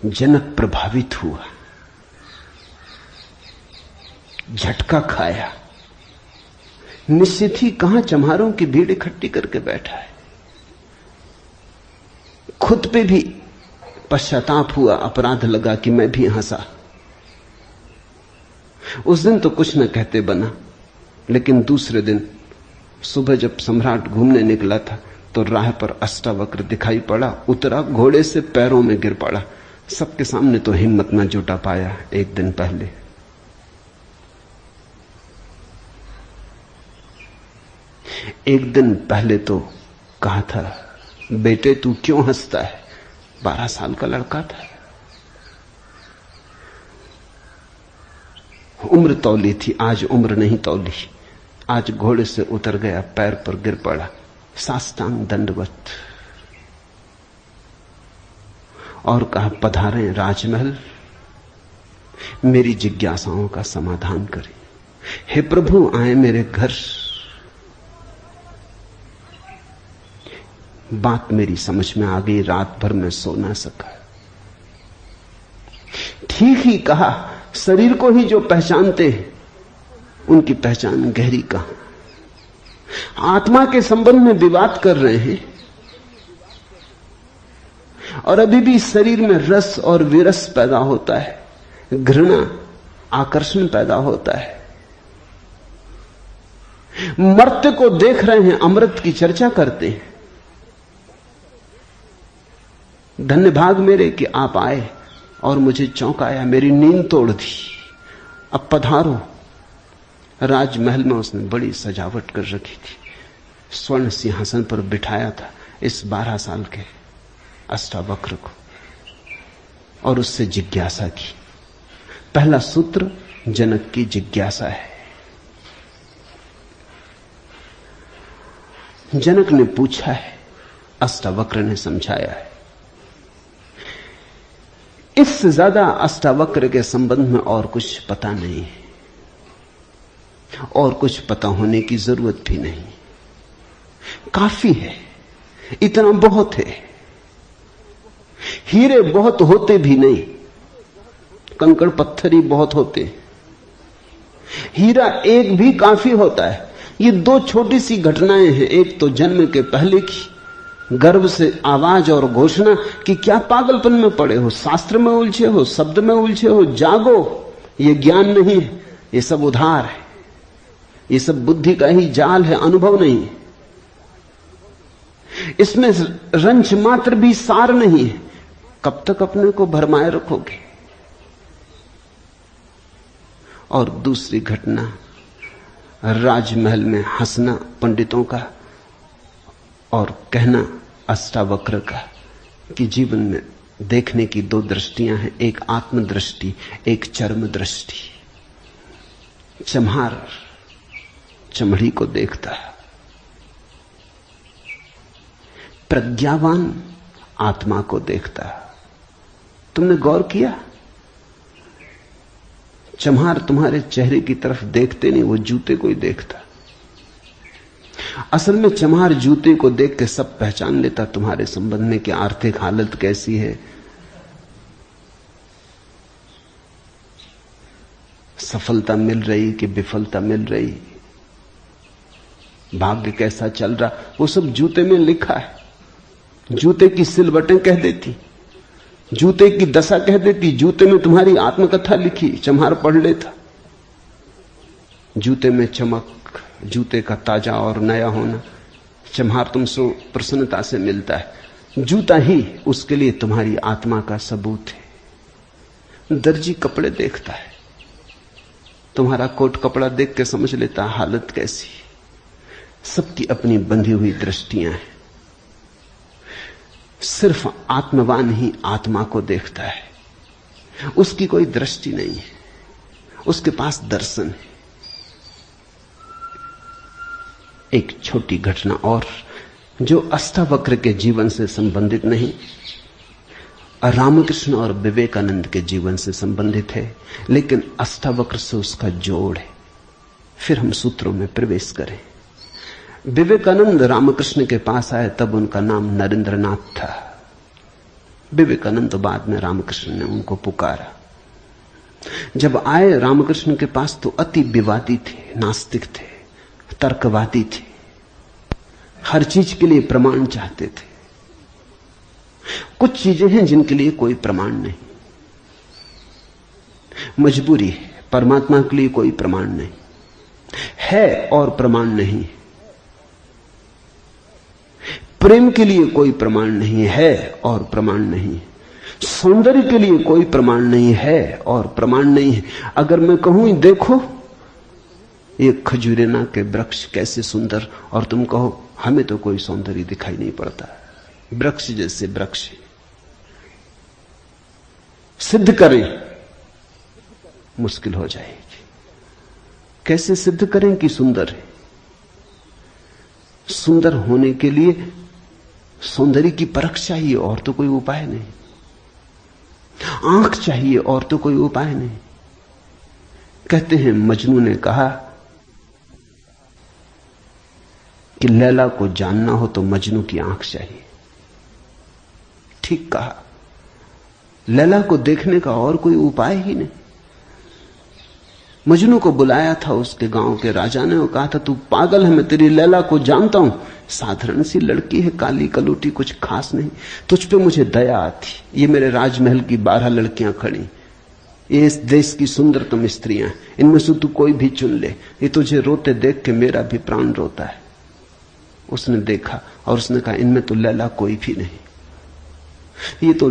जनक प्रभावित हुआ, झटका खाया। निश्चित ही कहां चम्हारों की भीड़ इकट्ठी करके बैठा है। खुद पे भी पश्चाताप हुआ, अपराध लगा कि मैं भी हंसा। उस दिन तो कुछ न कहते बना, लेकिन दूसरे दिन सुबह जब सम्राट घूमने निकला था तो राह पर अष्टावक्र दिखाई पड़ा। उतरा, घोड़े से पैरों में गिर पड़ा। सबके सामने तो हिम्मत न जुटा पाया। एक दिन पहले तो कहा था, बेटे तू क्यों हंसता है? 12 साल का लड़का था। उम्र तौली थी, आज उम्र नहीं तौली। आज घोड़े से उतर गया, पैर पर गिर पड़ा, साष्टांग दंडवत, और कहा, पधारें राजमहल, मेरी जिज्ञासाओं का समाधान करें। हे प्रभु, आए मेरे घर। बात मेरी समझ में आ गई। रात भर में सो ना सका। ठीक ही कहा, शरीर को ही जो पहचानते हैं उनकी पहचान गहरी कहां। आत्मा के संबंध में विवाद कर रहे हैं और अभी भी शरीर में रस और विरस पैदा होता है, घृणा, आकर्षण पैदा होता है। मर्त्य को देख रहे हैं, अमृत की चर्चा करते हैं। धन्य भाग मेरे कि आप आए और मुझे चौंकाया, मेरी नींद तोड़ दी। अब पधारो। राजमहल में उसने बड़ी सजावट कर रखी थी। स्वर्ण सिंहासन पर बिठाया था इस 12 साल के अष्टावक्र को और उससे जिज्ञासा की, पहला सूत्र जनक की जिज्ञासा है। जनक ने पूछा है, अष्टावक्र ने समझाया है। इससे ज्यादा अष्टावक्र के संबंध में और कुछ पता नहीं है, और कुछ पता होने की जरूरत भी नहीं। काफी है, इतना बहुत है। हीरे बहुत होते भी नहीं, कंकड़ पत्थर ही बहुत होते। हीरा एक भी काफी होता है। ये दो छोटी सी घटनाएं हैं। एक तो जन्म के पहले की गर्भ से आवाज और घोषणा कि क्या पागलपन में पड़े हो, शास्त्र में उलझे हो, शब्द में उलझे हो, जागो। ये ज्ञान नहीं है, ये सब उधार है, ये सब बुद्धि का ही जाल है, अनुभव नहीं है। इसमें रंच मात्र भी सार नहीं है। कब तक अपने को भरमाए रखोगे? और दूसरी घटना, राजमहल में हंसना पंडितों का और कहना अष्टावक्र का कि जीवन में देखने की दो दृष्टियां हैं, एक आत्मदृष्टि, एक चर्म दृष्टि। चम्हार चमड़ी को देखता है, प्रज्ञावान आत्मा को देखता है। तुमने गौर किया? चम्हार तुम्हारे चेहरे की तरफ देखते नहीं, वो जूते को ही देखता। असल में चम्हार जूते को देख के सब पहचान लेता तुम्हारे संबंध में कि आर्थिक हालत कैसी है, सफलता मिल रही कि विफलता मिल रही, भाग्य कैसा चल रहा, वो सब जूते में लिखा है। जूते की सिलवटें कह देती, जूते की दशा कह देती। जूते में तुम्हारी आत्मकथा लिखी, चम्हार पढ़ लेता। जूते में चमक, जूते का ताजा और नया होना, चम्हार तुमसे प्रसन्नता से मिलता है। जूता ही उसके लिए तुम्हारी आत्मा का सबूत है। दर्जी कपड़े देखता है, तुम्हारा कोट कपड़ा देख के समझ लेता हालत कैसी। सबकी अपनी बंधी हुई दृष्टियां हैं। सिर्फ आत्मवान ही आत्मा को देखता है, उसकी कोई दृष्टि नहीं है, उसके पास दर्शन है। एक छोटी घटना और जो अष्टावक्र के जीवन से संबंधित नहीं, रामकृष्ण और विवेकानंद के जीवन से संबंधित है, लेकिन अष्टावक्र से उसका जोड़ है। फिर हम सूत्रों में प्रवेश करें। विवेकानंद रामकृष्ण के पास आए तब उनका नाम नरेंद्रनाथ था। विवेकानंद तो बाद में रामकृष्ण ने उनको पुकारा। जब आए रामकृष्ण के पास तो अति विवादी थे, नास्तिक थे, तर्कवादी थे, हर चीज के लिए प्रमाण चाहते थे। कुछ चीजें हैं जिनके लिए कोई प्रमाण नहीं, मजबूरी है। परमात्मा के लिए कोई प्रमाण नहीं है और प्रमाण नहीं। प्रेम के लिए कोई प्रमाण नहीं है और प्रमाण नहीं। सौंदर्य के लिए कोई प्रमाण नहीं है और प्रमाण नहीं है। अगर मैं कहूं देखो ये खजूरेना के वृक्ष कैसे सुंदर, और तुम कहो हमें तो कोई सौंदर्य दिखाई नहीं पड़ता, वृक्ष जैसे वृक्ष, सिद्ध करें मुश्किल हो जाएगी। कैसे सिद्ध करें कि सुंदर है? सुंदर होने के लिए सौंदर्य की परख चाहिए और तो कोई उपाय नहीं। आंख चाहिए और तो कोई उपाय नहीं। कहते हैं मजनू ने कहा कि लैला को जानना हो तो मजनू की आंख चाहिए। ठीक कहा, लैला को देखने का और कोई उपाय ही नहीं। मजनू को बुलाया था उसके गांव के राजा ने और कहा था तू पागल है, मैं तेरी लैला को जानता हूं, साधारण सी लड़की है, काली कलूटी, कुछ खास नहीं, तुझ पे मुझे दया आती। ये मेरे राजमहल की 12 लड़कियां खड़ी, ये इस देश की सुंदरतम स्त्रियां, इनमें से तू कोई भी चुन ले, ये तुझे रोते देख के मेरा भी प्राण रोता है। उसने देखा और उसने कहा इनमें तो लैला कोई भी नहीं, ये तो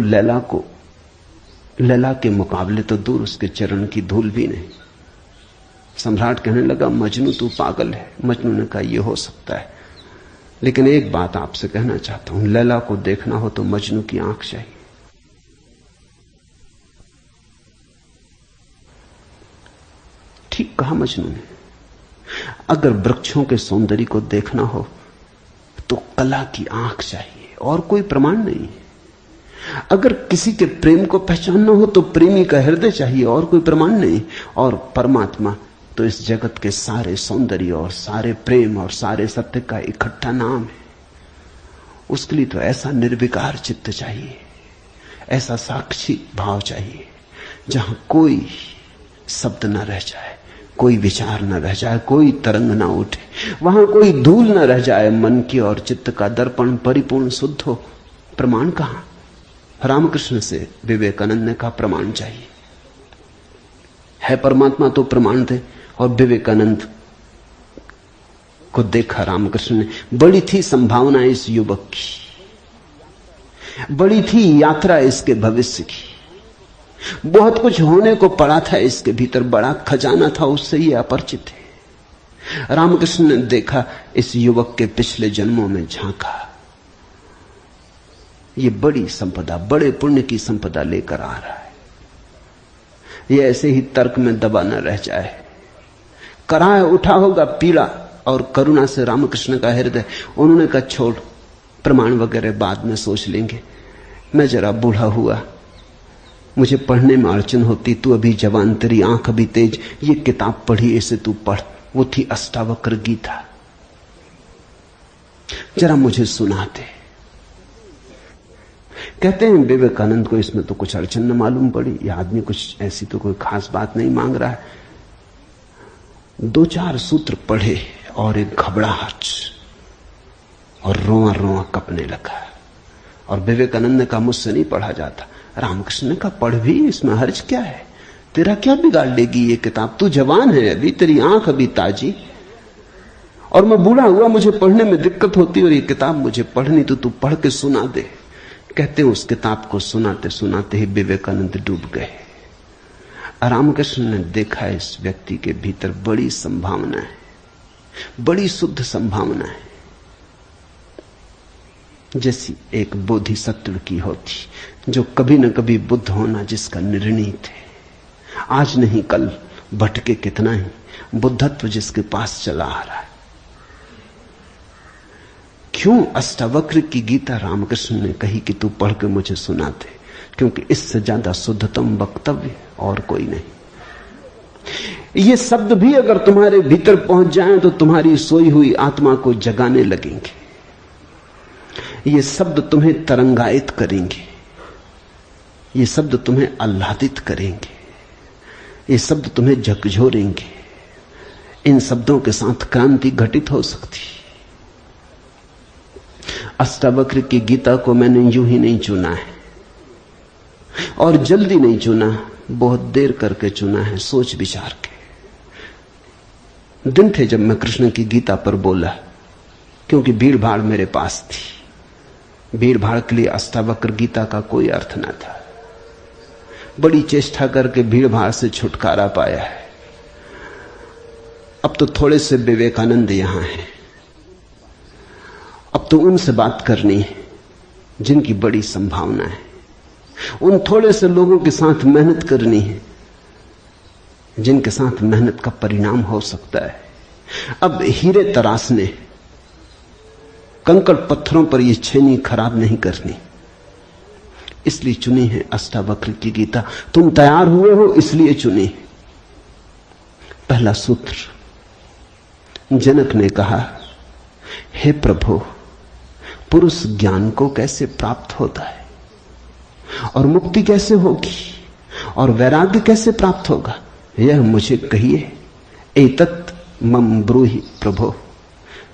लैला के मुकाबले तो दूर, उसके चरण की धूल भी नहीं। सम्राट कहने लगा मजनू तू पागल है। मजनू ने कहा यह हो सकता है, लेकिन एक बात आपसे कहना चाहता हूं, लैला को देखना हो तो मजनू की आंख चाहिए। ठीक कहा मजनू ने। अगर वृक्षों के सौंदर्य को देखना हो तो कला की आंख चाहिए और कोई प्रमाण नहीं। अगर किसी के प्रेम को पहचानना हो तो प्रेमी का हृदय चाहिए और कोई प्रमाण नहीं। और परमात्मा तो इस जगत के सारे सौंदर्य और सारे प्रेम और सारे सत्य का इकट्ठा नाम है। उसके लिए तो ऐसा निर्विकार चित्त चाहिए, ऐसा साक्षी भाव चाहिए जहां कोई शब्द न रह जाए, कोई विचार न रह जाए, कोई तरंग न उठे, वहां कोई धूल न रह जाए। मन की और चित्त का दर्पण परिपूर्ण शुद्ध हो। प्रमाण कहां? रामकृष्ण से विवेकानंद ने कहा प्रमाण चाहिए। है परमात्मा तो प्रमाण थे। और विवेकानंद को देखा रामकृष्ण ने। बड़ी थी संभावना इस युवक की, बड़ी थी यात्रा इसके भविष्य की। बहुत कुछ होने को पड़ा था इसके भीतर, बड़ा खजाना था, उससे ये अपरिचित है। रामकृष्ण ने देखा, इस युवक के पिछले जन्मों में झांका। ये बड़ी संपदा, बड़े पुण्य की संपदा लेकर आ रहा है। ये ऐसे ही तर्क में दबा न रह जाए। कराह उठा होगा पीड़ा और करुणा से रामकृष्ण का हृदय। उन्होंने कहा छोड़, प्रमाण वगैरह बाद में सोच लेंगे। मैं जरा बूढ़ा हुआ, मुझे पढ़ने में अड़चन होती, तू अभी जवान, तेरी आंख अभी तेज, ये किताब पढ़ी, इसे तू पढ़। वो थी अष्टावक्र गीता, जरा मुझे सुनाते। कहते हैं विवेकानंद को इसमें तो कुछ अड़चन न मालूम पड़ी। यह आदमी कुछ ऐसी तो कोई खास बात नहीं मांग रहा है। 2-4 सूत्र पढ़े और एक घबराहट और रोआ रोआ कपने लगा। और विवेकानंद ने कहा मुझसे नहीं पढ़ा जाता। रामकृष्ण ने कहा पढ़ भी, इसमें हर्ज क्या है, तेरा क्या बिगाड़ लेगी ये किताब, तू जवान है अभी, तेरी आंख अभी ताजी, और मैं बूढ़ा हुआ, मुझे पढ़ने में दिक्कत होती, और ये किताब मुझे पढ़नी तो तू पढ़ के सुना दे। कहते हैं उस किताब को सुनाते सुनाते ही विवेकानंद डूब गए। रामकृष्ण ने देखा इस व्यक्ति के भीतर बड़ी संभावना है, बड़ी शुद्ध संभावना है, जैसी एक बोधिसत्व की होती, जो कभी न कभी बुद्ध होना जिसका निर्णीत है। आज नहीं कल भटके कितना ही, बुद्धत्व जिसके पास चला आ रहा है। क्यों अष्टावक्र की गीता रामकृष्ण ने कही कि तू पढ़ के मुझे सुना दे? क्योंकि इससे ज्यादा शुद्धतम वक्तव्य और कोई नहीं। ये शब्द भी अगर तुम्हारे भीतर पहुंच जाएं तो तुम्हारी सोई हुई आत्मा को जगाने लगेंगे। ये शब्द तुम्हें तरंगायित करेंगे, ये शब्द तुम्हें आह्लादित करेंगे, ये शब्द तुम्हें झकझोरेंगे। इन शब्दों के साथ क्रांति घटित हो सकती। अष्टावक्र की गीता को मैंने यूं ही नहीं चुना है, और जल्दी नहीं चुना, बहुत देर करके चुना है, सोच विचार के। दिन थे जब मैं कृष्ण की गीता पर बोला, क्योंकि भीड़ भाड़ मेरे पास थी। भीड़ भाड़ के लिए अष्टावक्र गीता का कोई अर्थ न था। बड़ी चेष्टा करके भीड़ भाड़ से छुटकारा पाया है। अब तो थोड़े से विवेकानंद यहां हैं, अब तो उनसे बात करनी है जिनकी बड़ी संभावना है। उन थोड़े से लोगों के साथ मेहनत करनी है जिनके साथ मेहनत का परिणाम हो सकता है। अब हीरे तराशने, कंकड़ पत्थरों पर यह छेनी खराब नहीं करनी, इसलिए चुनी है अष्टावक्र की गीता। तुम तैयार हुए हो इसलिए चुनी। पहला सूत्र, जनक ने कहा, हे प्रभु, पुरुष ज्ञान को कैसे प्राप्त होता है, और मुक्ति कैसे होगी, और वैराग्य कैसे प्राप्त होगा, यह मुझे कहिए। एतत् मम ब्रूहि प्रभु,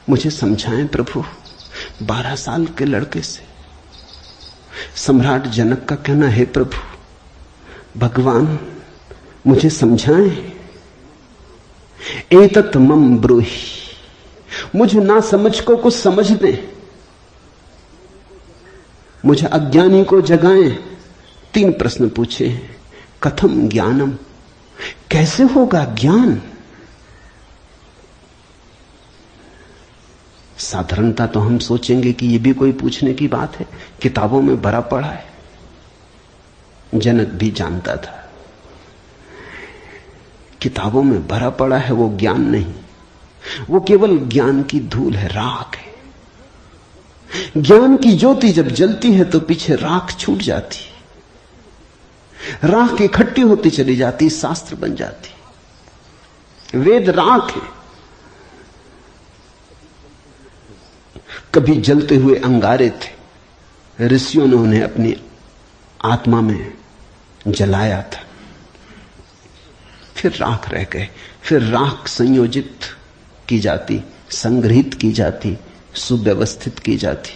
मुझे समझाएं प्रभु। 12 साल के लड़के से सम्राट जनक का कहना, हे प्रभु भगवान मुझे समझाएं। एतत् मम ब्रूहि, मुझे ना समझ को कुछ समझ दें, मुझे अज्ञानी को जगाएं। 3 प्रश्न पूछे हैं। कथम ज्ञानम, कैसे होगा ज्ञान? साधारणता तो हम सोचेंगे कि यह भी कोई पूछने की बात है, किताबों में भरा पड़ा है। जनक भी जानता था किताबों में भरा पड़ा है वो ज्ञान नहीं, वो केवल ज्ञान की धूल है, राख है। ज्ञान की ज्योति जब जलती है तो पीछे राख छूट जाती, राख इकट्ठी होती चली जाती, शास्त्र बन जाती। वेद राख है। कभी जलते हुए अंगारे थे, ऋषियों ने उन्हें अपनी आत्मा में जलाया था, फिर राख रह गए। फिर राख संयोजित की जाती, संग्रहित की जाती, सुव्यवस्थित की जाती।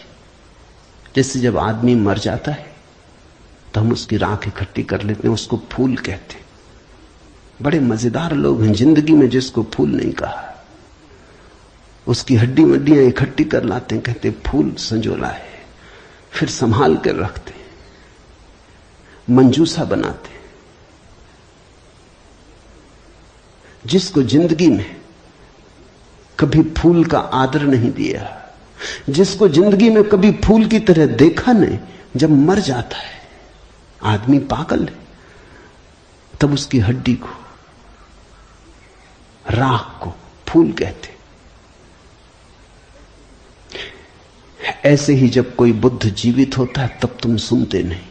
जैसे जब आदमी मर जाता है तो हम उसकी राख इकट्ठी कर लेते हैं, उसको फूल कहते हैं। बड़े मजेदार लोग हैं जिंदगी में जिसको फूल नहीं कहा। उसकी हड्डी वड्डियां इकट्ठी कर लाते हैं, कहते फूल संजोला है, फिर संभाल कर रखते, मंजूसा बनाते। जिसको जिंदगी में कभी फूल का आदर नहीं दिया, जिसको जिंदगी में कभी फूल की तरह देखा नहीं, जब मर जाता है आदमी पागल है, तब उसकी हड्डी को, राख को फूल कहते। ऐसे ही जब कोई बुद्ध जीवित होता है तब तुम सुनते नहीं।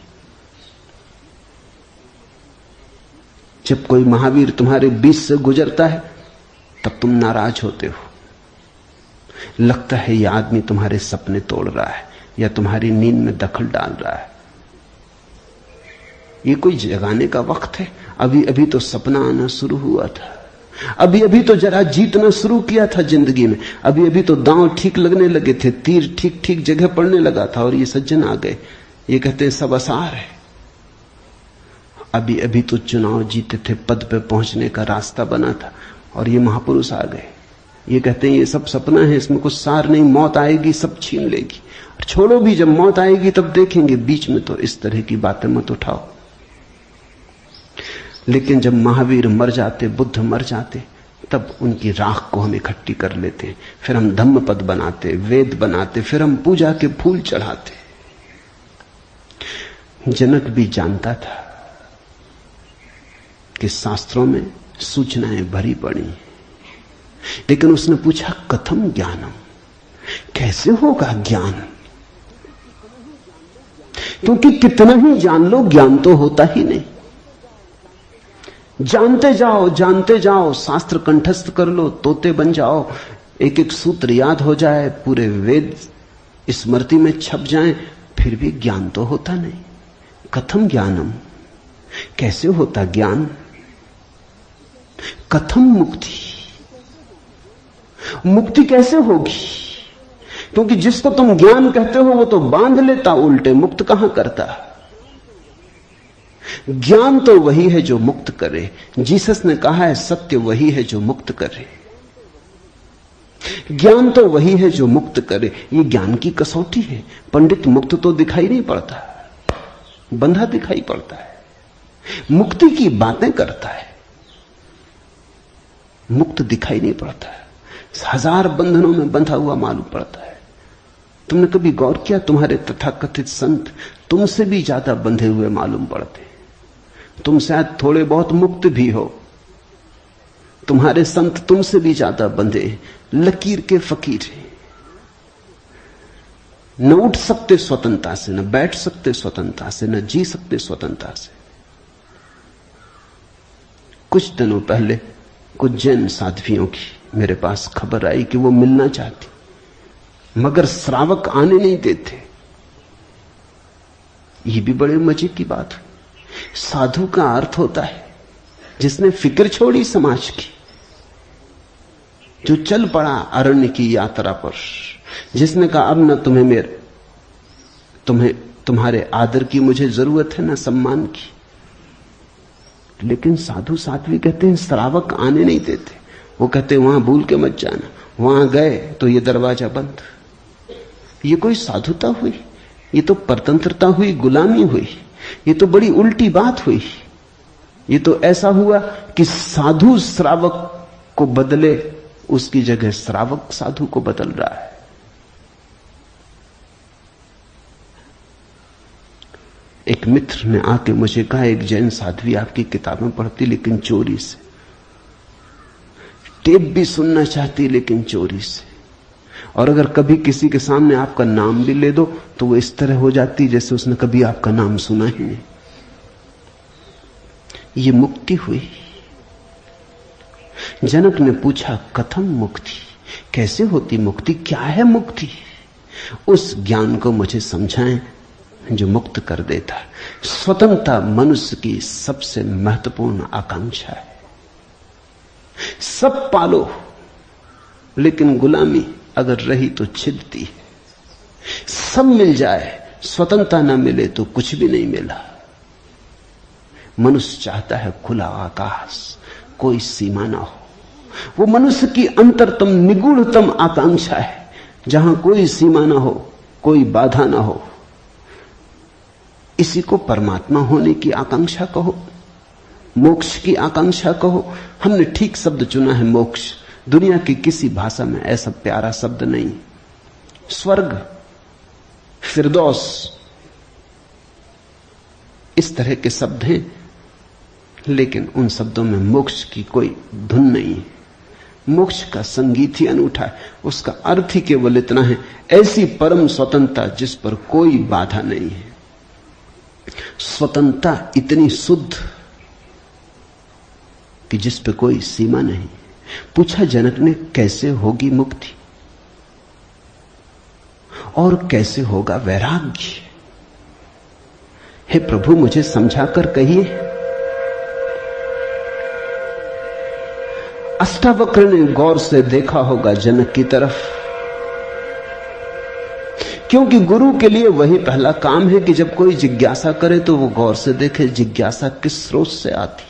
जब कोई महावीर तुम्हारे बीच से गुजरता है तब तुम नाराज होते हो। लगता है यह आदमी तुम्हारे सपने तोड़ रहा है या तुम्हारी नींद में दखल डाल रहा है। ये कोई जगाने का वक्त है? अभी अभी तो सपना आना शुरू हुआ था, अभी अभी तो जरा जीतना शुरू किया था जिंदगी में, अभी अभी तो दांव ठीक लगने लगे थे, तीर ठीक ठीक जगह पड़ने लगा था, और ये सज्जन आ गए, ये कहते हैं सब आसार है। अभी अभी तो चुनाव जीते थे, पद पे पहुंचने का रास्ता बना था, और ये महापुरुष आ गए, ये कहते हैं ये सब सपना है, इसमें कुछ सार नहीं, मौत आएगी सब छीन लेगी। और छोड़ो भी, जब मौत आएगी तब देखेंगे, बीच में तो इस तरह की बातें मत उठाओ। लेकिन जब महावीर मर जाते, बुद्ध मर जाते, तब उनकी राख को हम इकट्ठी कर लेते, फिर हम धम्म पद बनाते, वेद बनाते, फिर हम पूजा के फूल चढ़ाते। जनक भी जानता था कि शास्त्रों में सूचनाएं भरी पड़ी, लेकिन उसने पूछा कथम ज्ञानम, कैसे होगा ज्ञान? क्योंकि कितना ही जान लो ज्ञान तो होता ही नहीं। जानते जाओ, शास्त्र कंठस्थ कर लो, तोते बन जाओ, एक एक सूत्र याद हो जाए, पूरे वेद स्मृति में छप जाएं, फिर भी ज्ञान तो होता नहीं। कथम ज्ञानम, कैसे होता ज्ञान? कथम मुक्ति, मुक्ति कैसे होगी? क्योंकि जिसको तुम ज्ञान कहते हो वो तो बांध लेता उल्टे, मुक्त कहां करता। ज्ञान तो वही है जो मुक्त करे। जीसस ने कहा है सत्य वही है जो मुक्त करे, ज्ञान तो वही है जो मुक्त करे। ये ज्ञान की कसौटी है। पंडित मुक्त तो दिखाई नहीं पड़ता, बंधा दिखाई पड़ता है, मुक्ति की बातें करता है, मुक्त दिखाई नहीं पड़ता है, हजार बंधनों में बंधा हुआ मालूम पड़ता है। तुमने कभी गौर किया, तुम्हारे तथाकथित संत तुमसे भी ज्यादा बंधे हुए मालूम पड़ते। तुम शायद थोड़े बहुत मुक्त भी हो, तुम्हारे संत तुमसे भी ज्यादा बंधे, लकीर के फकीर हैं। न उठ सकते स्वतंत्रता से, न बैठ सकते स्वतंत्रता से, न जी सकते स्वतंत्रता से। कुछ दिनों पहले कुछ जैन साध्वियों की मेरे पास खबर आई कि वो मिलना चाहती, मगर श्रावक आने नहीं देते। ये भी बड़े मजे की बात है। साधु का अर्थ होता है जिसने फिक्र छोड़ी समाज की, जो चल पड़ा अरण्य की यात्रा पर, जिसने कहा अब न तुम्हारे आदर की मुझे जरूरत है, न सम्मान की। लेकिन साधु साध्वी कहते हैं श्रावक आने नहीं देते। वो कहते हैं वहां भूल के मत जाना, वहां गए तो ये दरवाजा बंद। ये कोई साधुता हुई? ये तो परतंत्रता हुई, गुलामी हुई। ये तो बड़ी उल्टी बात हुई। ये तो ऐसा हुआ कि साधु श्रावक को बदले, उसकी जगह श्रावक साधु को बदल रहा है। एक मित्र ने आके मुझे कहा, एक जैन साध्वी आपकी किताबें पढ़ती लेकिन चोरी से। टेप भी सुनना चाहती लेकिन चोरी से। और अगर कभी किसी के सामने आपका नाम भी ले दो तो वो इस तरह हो जाती जैसे उसने कभी आपका नाम सुना ही नहीं। ये मुक्ति हुई। जनक ने पूछा कथम मुक्ति, कैसे होती मुक्ति, क्या है मुक्ति? उस ज्ञान को मुझे समझाएं जो मुक्त कर देता है। स्वतंत्रता मनुष्य की सबसे महत्वपूर्ण आकांक्षा है। सब पालो लेकिन गुलामी अगर रही तो छिदती है। सब मिल जाए, स्वतंत्रता न मिले तो कुछ भी नहीं मिला। मनुष्य चाहता है खुला आकाश, कोई सीमा ना हो। वो मनुष्य की अंतरतम निगूढ़तम आकांक्षा है, जहां कोई सीमा ना हो, कोई बाधा ना हो। इसी को परमात्मा होने की आकांक्षा कहो, मोक्ष की आकांक्षा कहो। हमने ठीक शब्द चुना है, मोक्ष। दुनिया की किसी भाषा में ऐसा प्यारा शब्द नहीं। स्वर्ग, फिरदौस, इस तरह के शब्द हैं, लेकिन उन शब्दों में मोक्ष की कोई धुन नहीं है। मोक्ष का संगीत ही अनूठा है। उसका अर्थ ही केवल इतना है, ऐसी परम स्वतंत्रता जिस पर कोई बाधा नहीं है। स्वतंत्रता इतनी शुद्ध कि जिस पे कोई सीमा नहीं। पूछा जनक ने कैसे होगी मुक्ति और कैसे होगा वैराग्य? हे प्रभु मुझे समझाकर कहिए। अष्टावक्र ने गौर से देखा होगा जनक की तरफ, क्योंकि गुरु के लिए वही पहला काम है कि जब कोई जिज्ञासा करे तो वो गौर से देखे जिज्ञासा किस स्रोत से आती,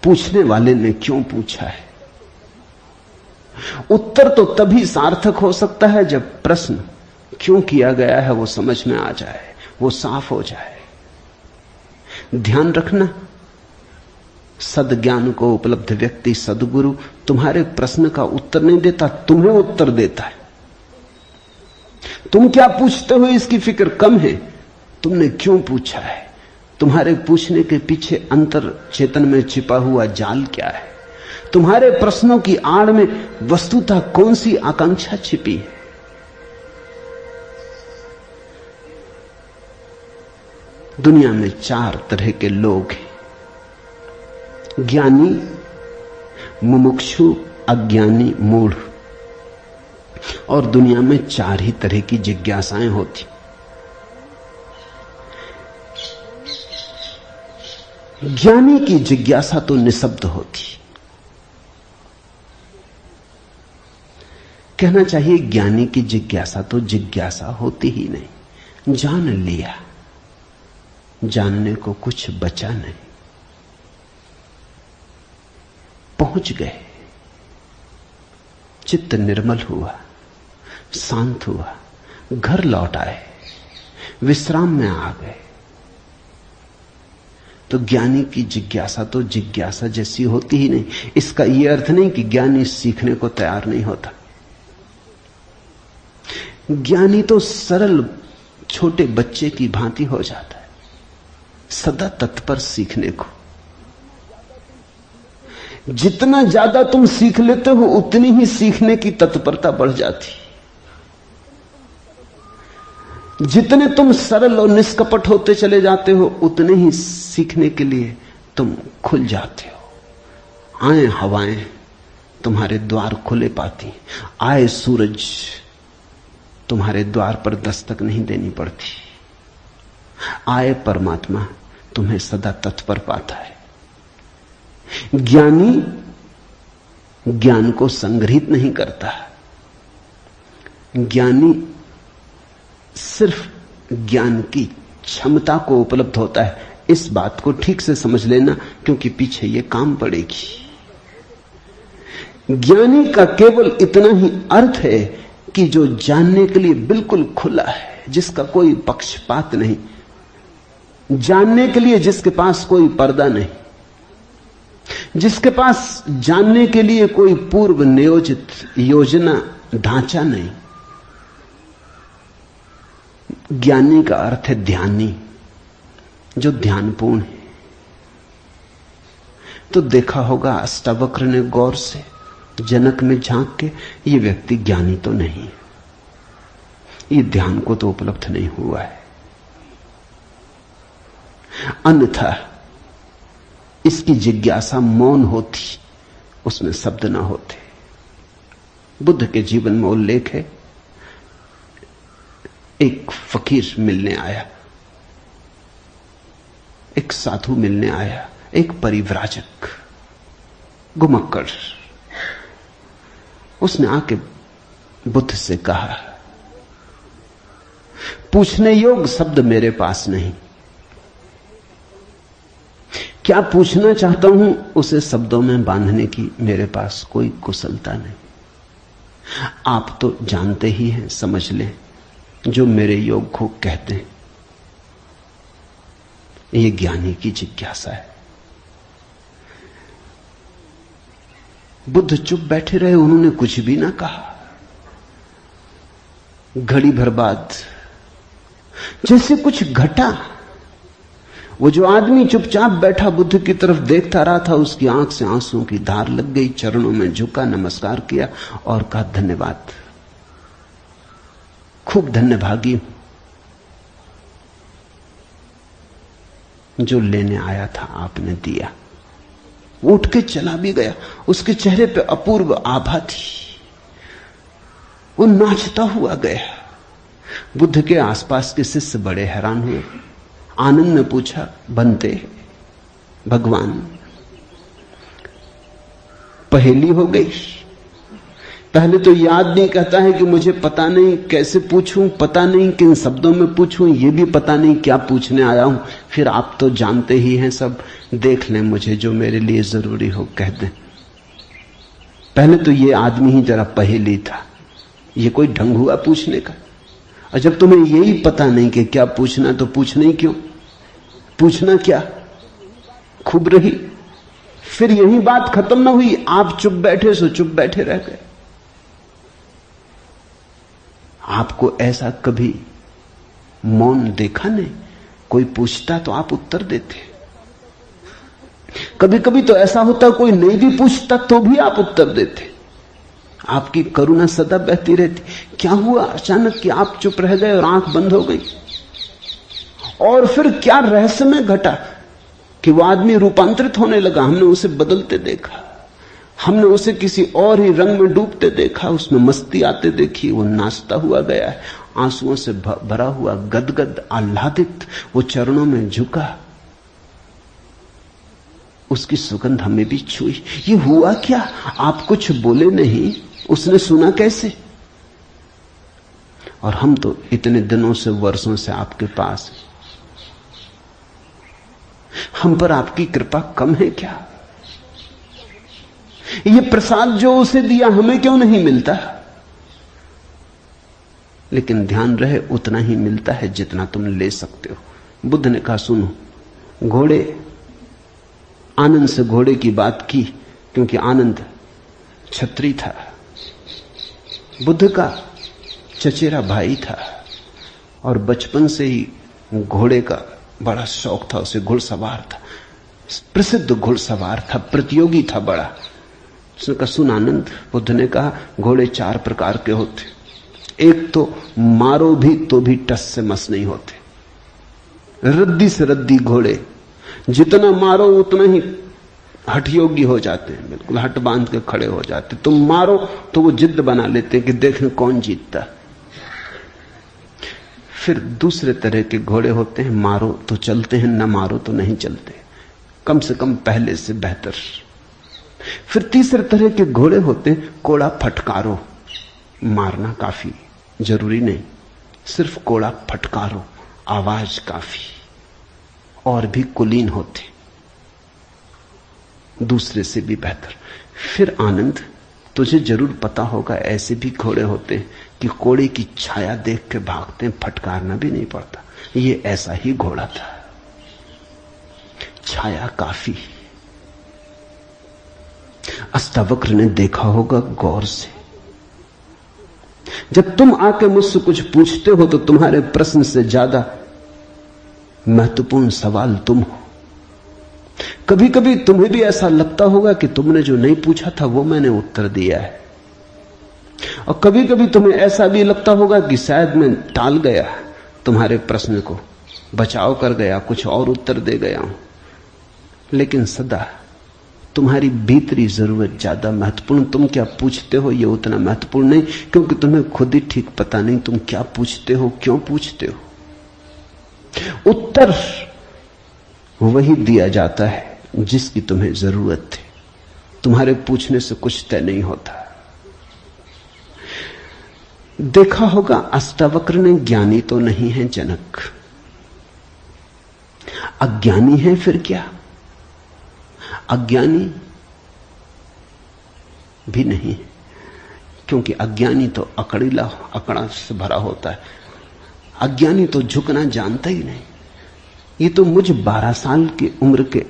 पूछने वाले ने क्यों पूछा है। उत्तर तो तभी सार्थक हो सकता है जब प्रश्न क्यों किया गया है वो समझ में आ जाए, वो साफ हो जाए। ध्यान रखना, सद्ज्ञान को उपलब्ध व्यक्ति, सद्गुरु तुम्हारे प्रश्न का उत्तर नहीं देता, तुम्हें उत्तर देता है। तुम क्या पूछते हो इसकी फिक्र कम है, तुमने क्यों पूछा है, तुम्हारे पूछने के पीछे अंतर चेतन में छिपा हुआ जाल क्या है, तुम्हारे प्रश्नों की आड़ में वस्तुतः कौन सी आकांक्षा छिपी है। दुनिया में 4 तरह के लोग हैं, ज्ञानी, मुमुक्षु, अज्ञानी, मूढ़। और दुनिया में 4 ही तरह की जिज्ञासाएं होती। ज्ञानी की जिज्ञासा तो निशब्द होती। कहना चाहिए ज्ञानी की जिज्ञासा तो जिज्ञासा होती ही नहीं। जान लिया, जानने को कुछ बचा नहीं, पहुंच गए, चित्त निर्मल हुआ, शांत हुआ, घर लौट आए, विश्राम में आ गए। तो ज्ञानी की जिज्ञासा तो जिज्ञासा जैसी होती ही नहीं। इसका यह अर्थ नहीं कि ज्ञानी सीखने को तैयार नहीं होता। ज्ञानी तो सरल छोटे बच्चे की भांति हो जाता है, सदा तत्पर सीखने को। जितना ज्यादा तुम सीख लेते हो उतनी ही सीखने की तत्परता बढ़ जाती। जितने तुम सरल और निष्कपट होते चले जाते हो उतने ही सीखने के लिए तुम खुल जाते हो। आए हवाएं तुम्हारे द्वार खुले पाती, आए सूरज तुम्हारे द्वार पर दस्तक नहीं देनी पड़ती, आए परमात्मा तुम्हें सदा तत्पर पाता है। ज्ञानी ज्ञान को संग्रहित नहीं करता, ज्ञानी सिर्फ ज्ञान की क्षमता को उपलब्ध होता है। इस बात को ठीक से समझ लेना, क्योंकि पीछे ये काम पड़ेगी। ज्ञानी का केवल इतना ही अर्थ है कि जो जानने के लिए बिल्कुल खुला है, जिसका कोई पक्षपात नहीं, जानने के लिए जिसके पास कोई पर्दा नहीं, जिसके पास जानने के लिए कोई पूर्व नियोजित योजना ढांचा नहीं। ज्ञानी का अर्थ है ध्यानी, जो ध्यानपूर्ण है। तो देखा होगा अष्टावक्र ने गौर से जनक में झांक के, ये व्यक्ति ज्ञानी तो नहीं, ये ध्यान को तो उपलब्ध नहीं हुआ है, अन्यथा इसकी जिज्ञासा मौन होती, उसमें शब्द ना होते। बुद्ध के जीवन में उल्लेख है, एक फकीर मिलने आया, एक साधु मिलने आया, एक परिव्राजक घुमक्कड़। उसने आके बुद्ध से कहा, पूछने योग्य शब्द मेरे पास नहीं, क्या पूछना चाहता हूं उसे शब्दों में बांधने की मेरे पास कोई कुशलता नहीं। आप तो जानते ही हैं, समझ लें, जो मेरे योग को कहते हैं, ये ज्ञानी की जिज्ञासा है। बुद्ध चुप बैठे रहे, उन्होंने कुछ भी ना कहा। घड़ी भर बाद जैसे कुछ घटा, वो जो आदमी चुपचाप बैठा बुद्ध की तरफ देखता रहा था, उसकी आंख से आंसुओं की धार लग गई, चरणों में झुका, नमस्कार किया और कहा, धन्यवाद, खूब धन्यभागी हूं, जो लेने आया था आपने दिया। वो उठ के चला भी गया। उसके चेहरे पे अपूर्व आभा थी, वो नाचता हुआ गया। बुद्ध के आसपास के शिष्य बड़े हैरान हुए। आनंद ने पूछा, बनते भगवान, पहेली हो गई। पहले तो याद नहीं, कहता है कि मुझे पता नहीं कैसे पूछूं, पता नहीं किन शब्दों में पूछूं, ये भी पता नहीं क्या पूछने आया हूं। फिर आप तो जानते ही हैं सब, देख लें, मुझे जो मेरे लिए जरूरी हो कह दें। पहले तो ये आदमी ही जरा पहेली था, ये कोई ढंग हुआ पूछने का। और जब तुम्हें यही पता नहीं कि क्या पूछना, तो पूछना ही क्यों? पूछना क्या? खूब रही। फिर यही बात खत्म ना हुई, आप चुप बैठे सो चुप बैठे रह गए। आपको ऐसा कभी मौन देखा नहीं? कोई पूछता तो आप उत्तर देते। कभी कभी तो ऐसा होता, कोई नहीं भी पूछता तो भी आप उत्तर देते। आपकी करुणा सदा बहती रहती। क्या हुआ अचानक कि आप चुप रह गए और आंख बंद हो गई? और फिर क्या रहस्यमय घटा कि वो आदमी रूपांतरित होने लगा। हमने उसे बदलते देखा, हमने उसे किसी और ही रंग में डूबते देखा, उसमें मस्ती आते देखी। वो नाचता हुआ गया है, आंसुओं से भरा हुआ, गदगद आह्लादित, वो चरणों में झुका। उसकी सुगंध हमें भी छुई। ये हुआ क्या? आप कुछ बोले नहीं, उसने सुना कैसे? और हम तो इतने दिनों से, वर्षों से आपके पास, हम पर आपकी कृपा कम है क्या? ये प्रसाद जो उसे दिया हमें क्यों नहीं मिलता? लेकिन ध्यान रहे, उतना ही मिलता है जितना तुम ले सकते हो। बुद्ध ने कहा, सुनो, घोड़े, आनंद से घोड़े की बात की क्योंकि आनंद छत्री था, बुद्ध का चचेरा भाई था और बचपन से ही घोड़े का बड़ा शौक था। उसे घुड़सवार था, प्रसिद्ध घुड़सवार था, प्रतियोगी था बड़ा। उसने कहा, सुन आनंद, बुद्ध ने कहा, घोड़े 4 प्रकार के होते। एक तो मारो भी तो भी टस से मस नहीं होते, रद्दी से रद्दी घोड़े, जितना मारो उतना ही हठ योगी हो जाते हैं, बिल्कुल हट बांध के खड़े हो जाते। तुम मारो तो वो जिद बना लेते हैं कि देखें कौन जीतता। फिर दूसरे तरह के घोड़े होते हैं, मारो तो चलते हैं, न मारो तो नहीं चलते, कम से कम पहले से बेहतर। फिर तीसरे तरह के घोड़े होते हैं, कोड़ा फटकारो, मारना काफी जरूरी नहीं, सिर्फ कोड़ा फटकारो, आवाज काफी। और भी कुलीन होते, दूसरे से भी बेहतर। फिर आनंद, तुझे जरूर पता होगा, ऐसे भी घोड़े होते हैं कि कोड़े की छाया देख के भागते हैं, फटकारना भी नहीं पड़ता। ये ऐसा ही घोड़ा था, छाया काफी। अष्टावक्र ने देखा होगा गौर से। जब तुम आके मुझसे कुछ पूछते हो तो तुम्हारे प्रश्न से ज्यादा महत्वपूर्ण सवाल तुम हो। कभी कभी तुम्हें भी ऐसा लगता होगा कि तुमने जो नहीं पूछा था वो मैंने उत्तर दिया है, और कभी कभी तुम्हें ऐसा भी लगता होगा कि शायद मैं टाल गया तुम्हारे प्रश्न को, बचाव कर गया, कुछ और उत्तर दे गया हूं। लेकिन सदा तुम्हारी भीतरी जरूरत ज्यादा महत्वपूर्ण। तुम क्या पूछते हो ये उतना महत्वपूर्ण नहीं, क्योंकि तुम्हें खुद ही ठीक पता नहीं तुम क्या पूछते हो, क्यों पूछते हो। उत्तर वही दिया जाता है जिसकी तुम्हें जरूरत है। तुम्हारे पूछने से कुछ तय नहीं होता। देखा होगा अष्टावक्र ने ज्ञानी तो नहीं है जनक, अज्ञानी है फिर क्या? अज्ञानी भी नहीं, क्योंकि अज्ञानी तो अकड़ा से भरा होता है। अज्ञानी तो झुकना जानता ही नहीं। ये तो मुझ 12 साल की उम्र के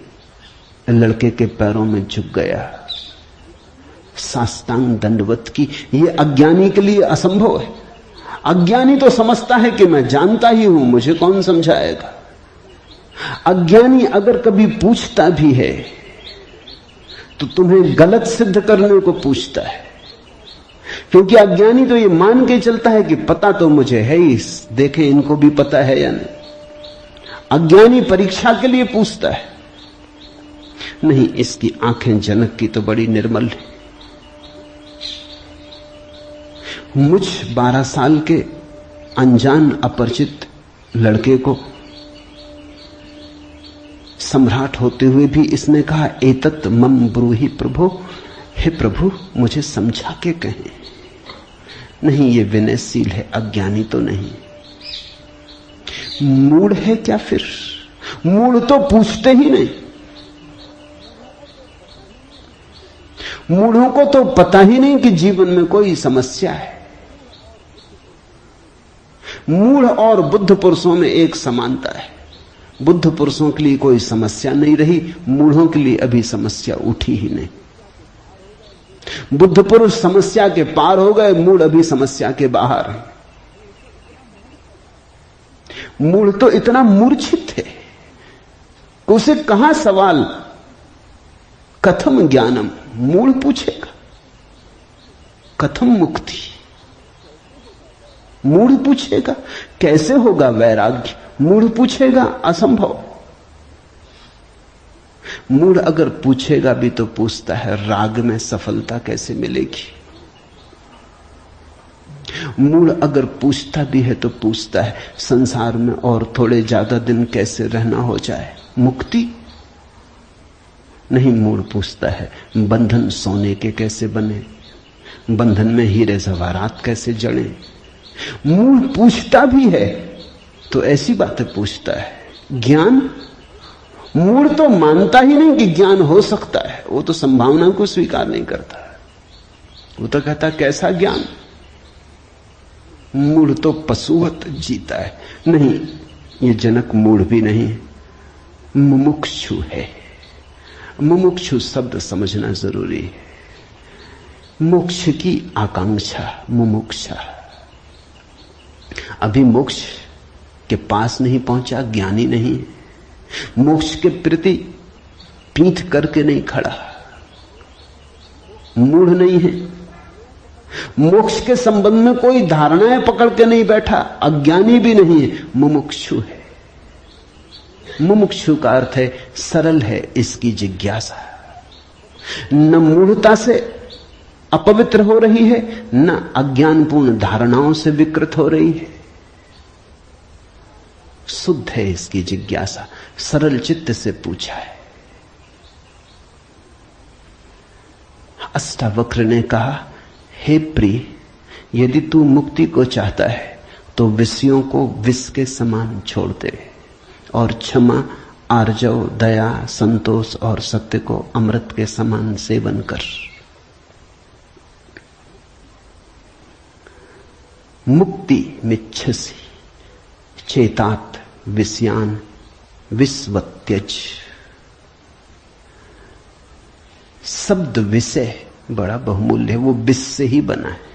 लड़के के पैरों में झुक गया, साष्टांग दंडवत की। ये अज्ञानी के लिए असंभव है। अज्ञानी तो समझता है कि मैं जानता ही हूं, मुझे कौन समझाएगा। अज्ञानी अगर कभी पूछता भी है तो तुम्हें गलत सिद्ध करने को पूछता है, क्योंकि अज्ञानी तो ये मान के चलता है कि पता तो मुझे है ही, देखें इनको भी पता है या नहीं। अज्ञानी परीक्षा के लिए पूछता है। नहीं, इसकी आंखें जनक की तो बड़ी निर्मल है। मुझ 12 साल के अनजान अपरिचित लड़के को सम्राट होते हुए भी इसने कहा, एतत् मम ब्रूहि प्रभो, हे प्रभु मुझे समझा के कहें। नहीं, ये विनयशील है, अज्ञानी तो नहीं। मूढ़ है क्या फिर? मूढ़ तो पूछते ही नहीं। मूढ़ों को तो पता ही नहीं कि जीवन में कोई समस्या है। मूढ़ और बुद्ध पुरुषों में एक समानता है। बुद्ध पुरुषों के लिए कोई समस्या नहीं रही, मूढ़ों के लिए अभी समस्या उठी ही नहीं। बुद्ध पुरुष समस्या के पार हो गए, मूढ़ अभी समस्या के बाहर है। मूढ़ तो इतना मूर्छित है, उसे कहां सवाल कथम ज्ञानम, मूढ़ पूछेगा कथम मुक्ति। मूढ़ पूछेगा कैसे होगा वैराग्य, मूढ़ पूछेगा असंभव। मूढ़ अगर पूछेगा भी तो पूछता है राग में सफलता कैसे मिलेगी। मूढ़ अगर पूछता भी है तो पूछता है संसार में और थोड़े ज्यादा दिन कैसे रहना हो जाए, मुक्ति नहीं। मूढ़ पूछता है बंधन सोने के कैसे बने, बंधन में हीरे जवाहरात कैसे जड़े। मूढ़ पूछता भी है तो ऐसी बातें पूछता है। ज्ञान, मूढ़ तो मानता ही नहीं कि ज्ञान हो सकता है, वो तो संभावना को स्वीकार नहीं करता। वो तो कहता कैसा ज्ञान। मूढ़ तो पशुवत जीता है। नहीं, ये जनक मूढ़ भी नहीं, मुमुक्षु है। मुमुक्षु शब्द समझना जरूरी है। मोक्ष की आकांक्षा, मुमुक्षा। अभी मोक्ष के पास नहीं पहुंचा, ज्ञानी नहीं। मोक्ष के प्रति पीठ करके नहीं खड़ा, मूढ़ नहीं है। मोक्ष के संबंध में कोई धारणाएं पकड़ के नहीं बैठा, अज्ञानी भी नहीं है, मुमुक्षु है। मुमुक्षु का अर्थ है सरल है इसकी जिज्ञासा। न मूढ़ता से अपवित्र हो रही है, न अज्ञानपूर्ण धारणाओं से विकृत हो रही है। शुद्ध है इसकी जिज्ञासा, सरल चित्त से पूछा है। अष्टावक्र ने कहा, हे प्रिय, यदि तू मुक्ति को चाहता है तो विषयों को विष के समान छोड़ दे और क्षमा, आर्जव, दया, संतोष और सत्य को अमृत के समान सेवन कर। मुक्ति मिच्छसि चेतात विषयान विस्वत्यज। शब्द विषय बड़ा बहुमूल्य है, वो विष से ही बना है।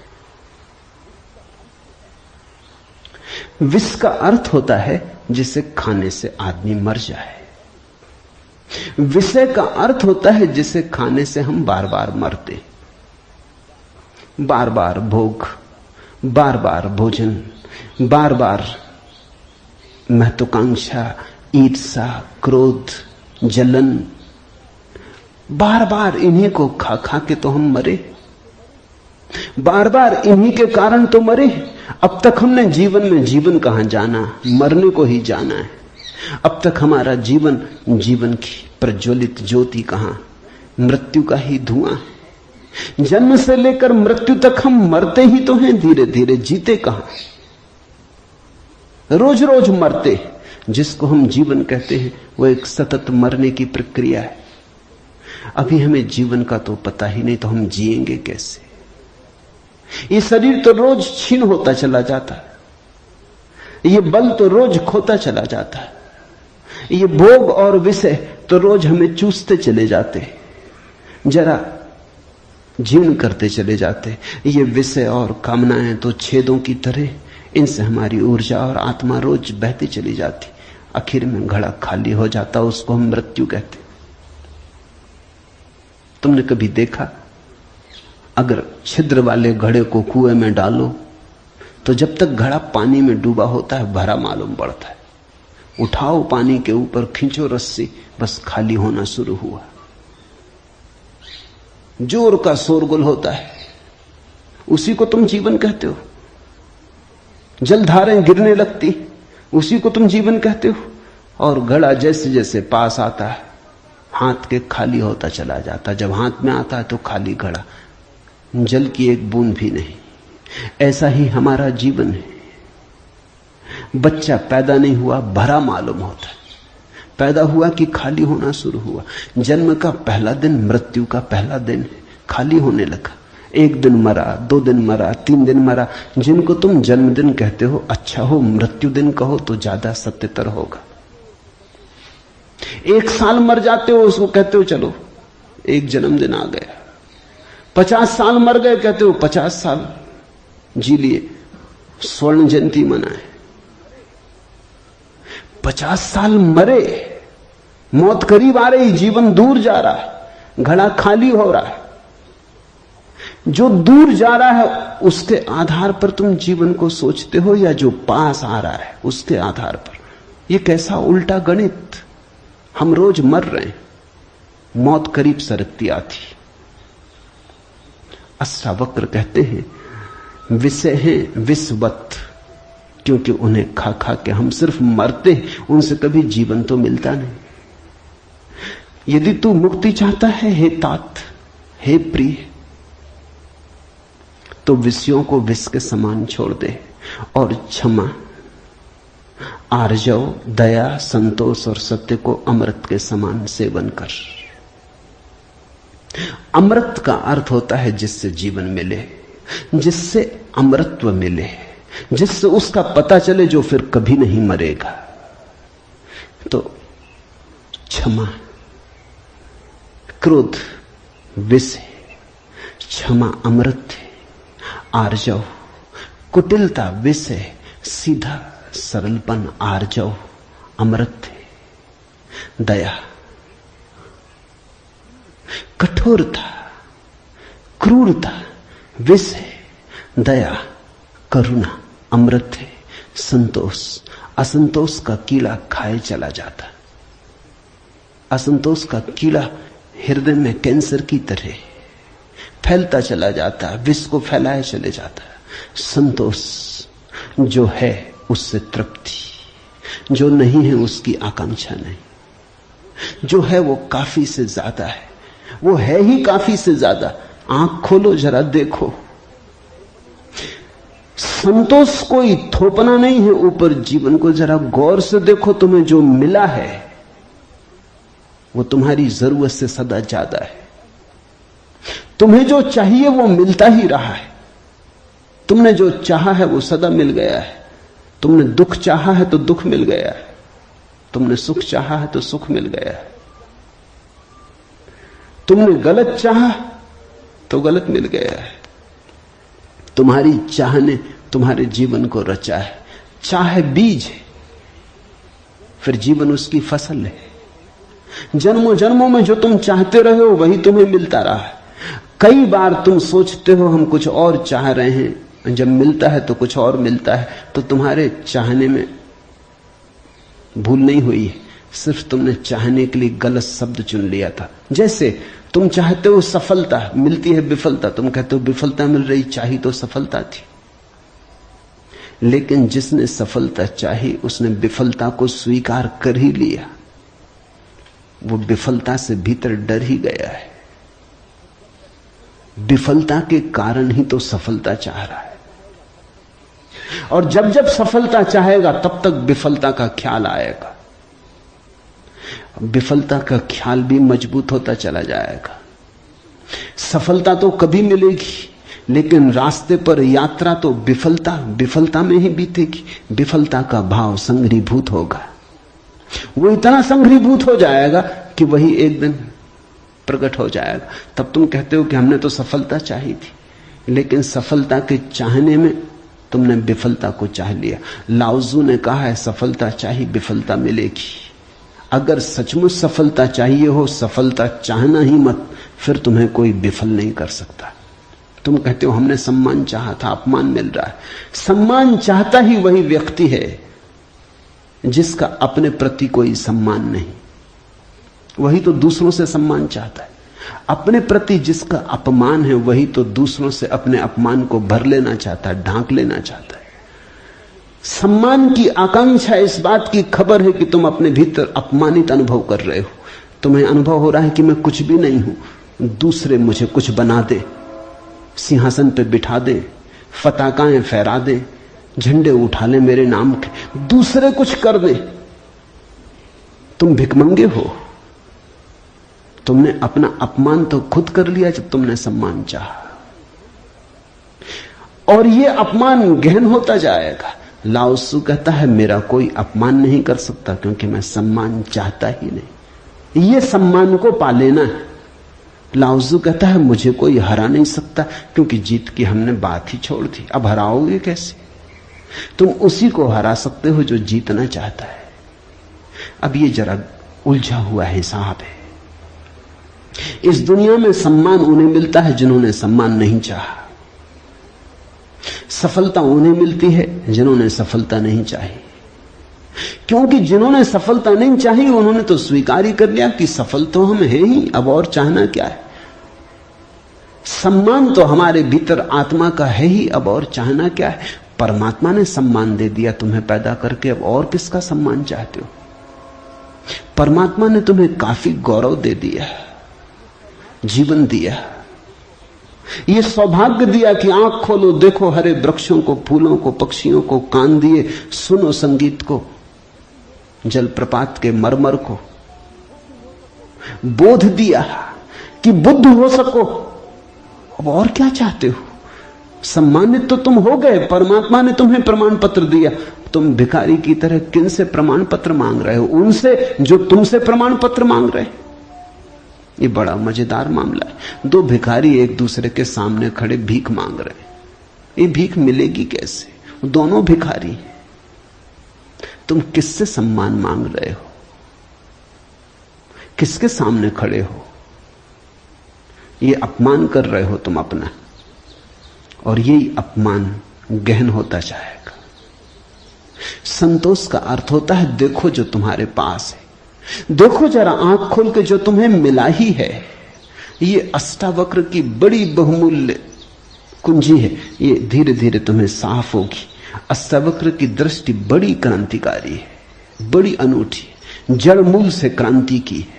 विष का अर्थ होता है जिसे खाने से आदमी मर जाए। विषय का अर्थ होता है जिसे खाने से हम बार बार मरते, बार बार भोग, बार बार भोजन, बार बार महत्वाकांक्षा, ईर्ष्या, क्रोध, जलन, बार बार इन्हीं को खा खा के तो हम मरे, बार बार इन्हीं के कारण तो मरे। अब तक हमने जीवन में जीवन कहां जाना, मरने को ही जाना है। अब तक हमारा जीवन, जीवन की प्रज्वलित ज्योति कहां, मृत्यु का ही धुआं है। जन्म से लेकर मृत्यु तक हम मरते ही तो हैं, धीरे धीरे, जीते कहां, रोज रोज मरते। जिसको हम जीवन कहते हैं वो एक सतत मरने की प्रक्रिया है। अभी हमें जीवन का तो पता ही नहीं, तो हम जिएंगे कैसे? ये शरीर तो रोज छीन होता चला जाता है, ये बल तो रोज खोता चला जाता है, ये भोग और विषय तो रोज हमें चूसते चले जाते, जरा जीर्ण करते चले जाते। ये विषय और कामनाएं तो छेदों की तरह, इनसे हमारी ऊर्जा और आत्मा रोज बहती चली जाती, आखिर में घड़ा खाली हो जाता, उसको हम मृत्यु कहते। तुमने कभी देखा, अगर छिद्र वाले घड़े को कुएं में डालो तो जब तक घड़ा पानी में डूबा होता है भरा मालूम पड़ता है। उठाओ पानी के ऊपर, खींचो रस्सी, बस खाली होना शुरू हुआ। जोर का शोरगुल होता है, उसी को तुम जीवन कहते हो। जलधारें गिरने लगती, उसी को तुम जीवन कहते हो। और घड़ा जैसे जैसे पास आता है, हाथ के खाली होता चला जाता। जब हाथ में आता है तो खाली घड़ा, जल की एक बूंद भी नहीं। ऐसा ही हमारा जीवन है। बच्चा पैदा नहीं हुआ, भरा मालूम होता है, पैदा हुआ कि खाली होना शुरू हुआ। जन्म का पहला दिन मृत्यु का पहला दिन है, खाली होने लगा। एक दिन मरा, 2 दिन मरा, 3 दिन मरा। जिनको तुम जन्मदिन कहते हो, अच्छा हो मृत्यु दिन कहो तो ज्यादा सत्यतर होगा। 1 साल मर जाते हो, उसको कहते हो चलो एक जन्मदिन आ गया। 50 साल मर गए, कहते हो 50 साल जी लिए, स्वर्ण जयंती मनाए। 50 साल मरे, मौत करीब आ रही, जीवन दूर जा रहा है, घड़ा खाली हो रहा है। जो दूर जा रहा है उसके आधार पर तुम जीवन को सोचते हो, या जो पास आ रहा है उसके आधार पर? यह कैसा उल्टा गणित! हम रोज मर रहे हैं, मौत करीब सरकती आती। अष्टावक्र कहते हैं विषय हैं विषवत, क्योंकि उन्हें खा खा के हम सिर्फ मरते हैं, उनसे कभी जीवन तो मिलता नहीं। यदि तू मुक्ति चाहता है हे तात, हे प्रिय, तो विषयों को विष के समान छोड़ दे और क्षमा, आर्जव, दया, संतोष और सत्य को अमृत के समान सेवन कर। अमृत का अर्थ होता है जिससे जीवन मिले, जिससे अमृतत्व मिले, जिससे उसका पता चले जो फिर कभी नहीं मरेगा। तो क्षमा, क्रोध विष है, क्षमा अमृत है, आर्जव, कुटिलता विष है, सीधा सरलपन आर्जव अमृत है, दया, कठोरता, क्रूरता विष है, दया, करुणा अमृत है, संतोष, असंतोष का कीड़ा खाए चला जाता। असंतोष का कीड़ा हृदय में कैंसर की तरह फैलता चला जाता, विष को फैलाए चले जाता। संतोष जो है उससे तृप्ति, जो नहीं है उसकी आकांक्षा नहीं, जो है वो काफी से ज्यादा है, वो है ही काफी से ज्यादा। आंख खोलो जरा देखो, संतोष कोई थोपना नहीं है ऊपर जीवन को, जरा गौर से देखो, तुम्हें जो मिला है वो तुम्हारी जरूरत से सदा ज्यादा है। तुम्हें जो चाहिए वो मिलता ही रहा है, तुमने जो चाहा है वो सदा मिल गया है। तुमने दुख चाहा है तो दुख मिल गया है, तुमने सुख चाहा है तो सुख मिल गया है, तुमने गलत चाहा तो गलत मिल गया है। तुम्हारी चाह ने तुम्हारे जीवन को रचा है। चाह बीज है, फिर जीवन उसकी फसल है। जन्मों जन्मों में जो तुम चाहते रहे हो वही तुम्हें मिलता रहा है। कई बार तुम सोचते हो हम कुछ और चाह रहे हैं, जब मिलता है तो कुछ और मिलता है। तो तुम्हारे चाहने में भूल नहीं हुई है, सिर्फ तुमने चाहने के लिए गलत शब्द चुन लिया था। जैसे तुम चाहते हो सफलता, मिलती है विफलता, तुम कहते हो विफलता मिल रही, चाही तो सफलता थी। लेकिन जिसने सफलता चाही उसने विफलता को स्वीकार कर ही लिया। वो विफलता से भीतर डर ही गया है। विफलता के कारण ही तो सफलता चाह रहा है। और जब जब सफलता चाहेगा तब तक विफलता का ख्याल आएगा। विफलता का ख्याल भी मजबूत होता चला जाएगा। सफलता तो कभी मिलेगी, लेकिन रास्ते पर यात्रा तो विफलता में ही बीतेगी। विफलता का भाव संघरीभूत होगा। वो इतना संघरीभूत हो जाएगा कि वही एक दिन प्रकट हो जाएगा। तब तुम कहते हो कि हमने तो सफलता चाही थी, लेकिन सफलता के चाहने में तुमने विफलता को चाह लिया। लाओजू ने कहा है सफलता चाहिए विफलता मिलेगी। अगर सचमुच सफलता चाहिए हो, सफलता चाहना ही मत, फिर तुम्हें कोई विफल नहीं कर सकता। तुम कहते हो हमने सम्मान चाहा था, अपमान मिल रहा है। सम्मान चाहता ही वही व्यक्ति है जिसका अपने प्रति कोई सम्मान नहीं। वही तो दूसरों से सम्मान चाहता है। अपने प्रति जिसका अपमान है वही तो दूसरों से अपने अपमान को भर लेना चाहता है, ढांक लेना चाहता है। सम्मान की आकांक्षा इस बात की खबर है कि तुम अपने भीतर अपमानित अनुभव कर रहे हो। तुम्हें अनुभव हो रहा है कि मैं कुछ भी नहीं हूं, दूसरे मुझे कुछ बना दे, सिंहासन पे बिठा दे, पताकाएं फहरा दे, झंडे उठा ले मेरे नाम के, दूसरे कुछ कर दे। तुम भिखमंगे हो। तुमने अपना अपमान तो खुद कर लिया जब तुमने सम्मान चाहा, और यह अपमान गहन होता जाएगा। लाओत्सु कहता है मेरा कोई अपमान नहीं कर सकता क्योंकि मैं सम्मान चाहता ही नहीं। यह सम्मान को पा लेना है। लाओत्सु कहता है मुझे कोई हरा नहीं सकता क्योंकि जीत की हमने बात ही छोड़ दी। अब हराओगे कैसे? तुम उसी को हरा सकते हो जो जीतना चाहता है। अब ये जरा उलझा हुआ हिसाब है। इस दुनिया में सम्मान उन्हें मिलता है जिन्होंने सम्मान नहीं चाहा। सफलता उन्हें मिलती है जिन्होंने सफलता नहीं चाही। क्योंकि जिन्होंने सफलता नहीं चाही उन्होंने तो स्वीकार ही कर लिया कि सफल तो हम हैं ही, अब और चाहना क्या है। सम्मान तो हमारे भीतर आत्मा का है ही, अब और चाहना क्या है। परमात्मा ने सम्मान दे दिया तुम्हें पैदा करके, अब और किसका सम्मान चाहते हो। परमात्मा ने तुम्हें काफी गौरव दे दिया, जीवन दिया, यह सौभाग्य दिया कि आंख खोलो देखो हरे वृक्षों को, फूलों को, पक्षियों को, कान दिए सुनो संगीत को, जलप्रपात के मरमर को, बोध दिया कि बुद्ध हो सको। अब और क्या चाहते हो। सम्मानित तो तुम हो गए, परमात्मा ने तुम्हें प्रमाण पत्र दिया। तुम भिखारी की तरह किन से प्रमाण पत्र मांग रहे हो? उनसे जो तुमसे प्रमाण पत्र मांग रहे। ये बड़ा मजेदार मामला है। दो भिखारी एक दूसरे के सामने खड़े भीख मांग रहे। ये भीख मिलेगी कैसे? दोनों भिखारी। तुम किससे सम्मान मांग रहे हो? किसके सामने खड़े हो? ये अपमान कर रहे हो तुम अपना, और यही अपमान गहन होता जाएगा। संतोष का अर्थ होता है देखो जो तुम्हारे पास है, देखो जरा आंख खोल के जो तुम्हें मिला ही है। ये अष्टावक्र की बड़ी बहुमूल्य कुंजी है, ये धीरे धीरे तुम्हें साफ होगी। अष्टावक्र की दृष्टि बड़ी क्रांतिकारी है, बड़ी अनूठी, जड़ मूल से क्रांति की है।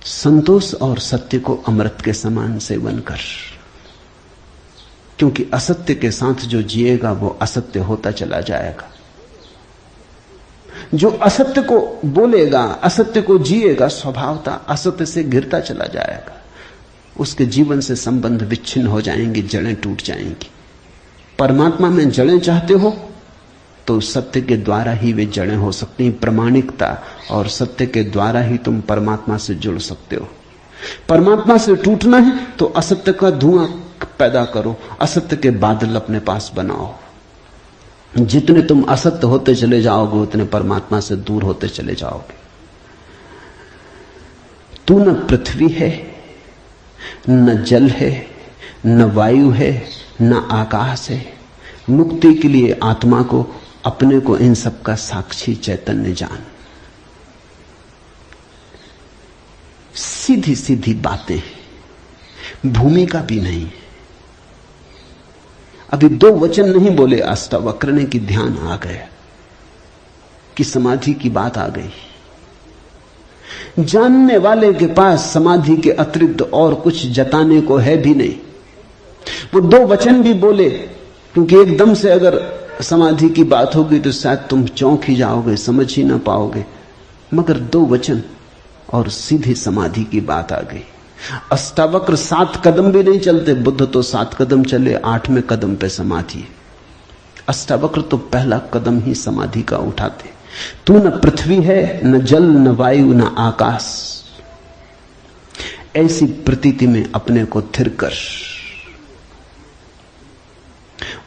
संतोष और सत्य को अमृत के समान सेवन कर, क्योंकि असत्य के साथ जो जिएगा वो असत्य होता चला जाएगा। जो असत्य को बोलेगा, असत्य को जिएगा, स्वभावता असत्य से घिरता चला जाएगा। उसके जीवन से संबंध विच्छिन्न हो जाएंगे, जड़ें टूट जाएंगी। परमात्मा में जड़ें चाहते हो तो सत्य के द्वारा ही वे जड़ें हो सकती हैं। प्रामाणिकता और सत्य के द्वारा ही तुम परमात्मा से जुड़ सकते हो। परमात्मा से टूटना है तो असत्य का धुआं पैदा करो, असत्य के बादल अपने पास बनाओ। जितने तुम असत्य होते चले जाओगे उतने परमात्मा से दूर होते चले जाओगे। तू न पृथ्वी है, न जल है, न वायु है, न आकाश है। मुक्ति के लिए आत्मा को, अपने को, इन सब का साक्षी चैतन्य जान। सीधी सीधी बातें, भूमिका भी नहीं। अभी 2 वचन नहीं बोले अष्टावक्र ने कि ध्यान आ गया, कि समाधि की बात आ गई। जानने वाले के पास समाधि के अतिरिक्त और कुछ जताने को है भी नहीं। वो 2 वचन भी बोले, क्योंकि एकदम से अगर समाधि की बात होगी तो शायद तुम चौंक ही जाओगे, समझ ही ना पाओगे। मगर 2 वचन और सीधी समाधि की बात आ गई। अष्टावक्र 7 कदम भी नहीं चलते, बुद्ध तो 7 कदम चले, 8वें कदम पे समाधि। अष्टावक्र तो पहला कदम ही समाधि का उठाते। तू न पृथ्वी है, न जल, न वायु, न आकाश। ऐसी प्रतीति में अपने को थिर कर।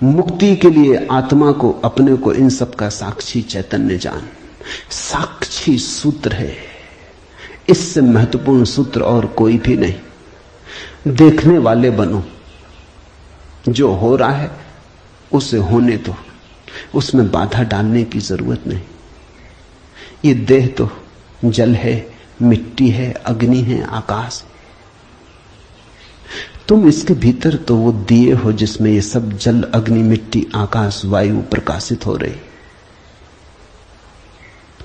मुक्ति के लिए आत्मा को, अपने को, इन सब का साक्षी चैतन्य जान। साक्षी सूत्र है, इससे महत्वपूर्ण सूत्र और कोई भी नहीं। देखने वाले बनो, जो हो रहा है उसे होने दो, उसमें बाधा डालने की जरूरत नहीं। ये देह तो जल है, मिट्टी है, अग्नि है, आकाश है। तुम इसके भीतर तो वो दिए हो जिसमें ये सब जल, अग्नि, मिट्टी, आकाश, वायु प्रकाशित हो रही।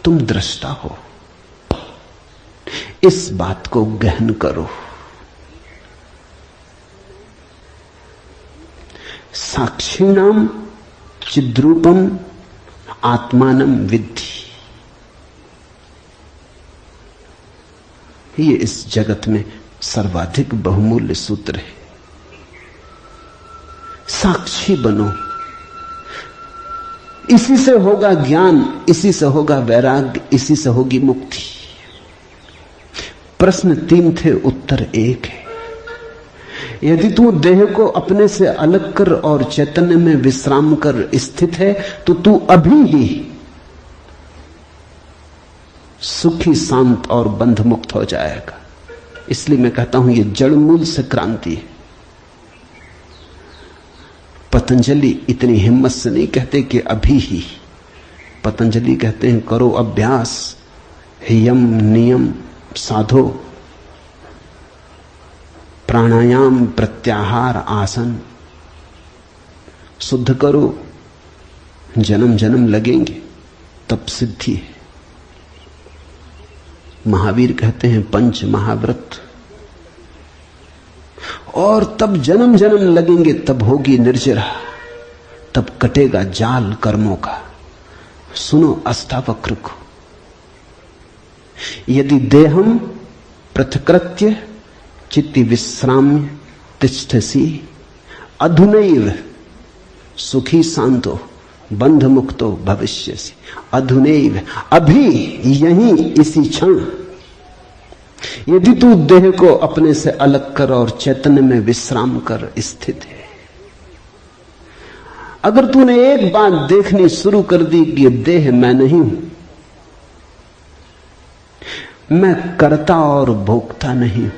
तुम दृष्टा हो। इस बात को गहन करो। साक्षिणाम चिद्रूपम आत्मानम विद्धि। ये इस जगत में सर्वाधिक बहुमूल्य सूत्र है। साक्षी बनो। इसी से होगा ज्ञान, इसी से होगा वैराग्य, इसी से होगी मुक्ति। प्रश्न 3 थे, उत्तर 1 है। यदि तू देह को अपने से अलग कर और चैतन्य में विश्राम कर स्थित है, तो तू अभी ही सुखी, शांत और बंध मुक्त हो जाएगा। इसलिए मैं कहता हूं ये जड़ मूल से क्रांति है। पतंजलि इतनी हिम्मत से नहीं कहते कि अभी ही। पतंजलि कहते हैं करो अभ्यास, यम नियम साधो, प्राणायाम, प्रत्याहार, आसन शुद्ध करो। जन्म जन्म लगेंगे तब सिद्धि है। महावीर कहते हैं 5 महाव्रत, और तब जन्म जन्म लगेंगे, तब होगी निर्जरा, तब कटेगा जाल कर्मों का। सुनो अष्टावक्र को। यदि देहम पृथकृत्य चित्ति विश्राम्य तिष्ठसि अधुनैव सुखी शांतो बंध मुक्तो भविष्यसि। अधुनैव, अभी, यहीं, इसी क्षण। यदि तू देह को अपने से अलग कर और चैतन्य में विश्राम कर स्थित है, अगर तूने एक बात देखनी शुरू कर दी कि देह मैं नहीं हूं, मैं करता और भोगता नहीं हूं,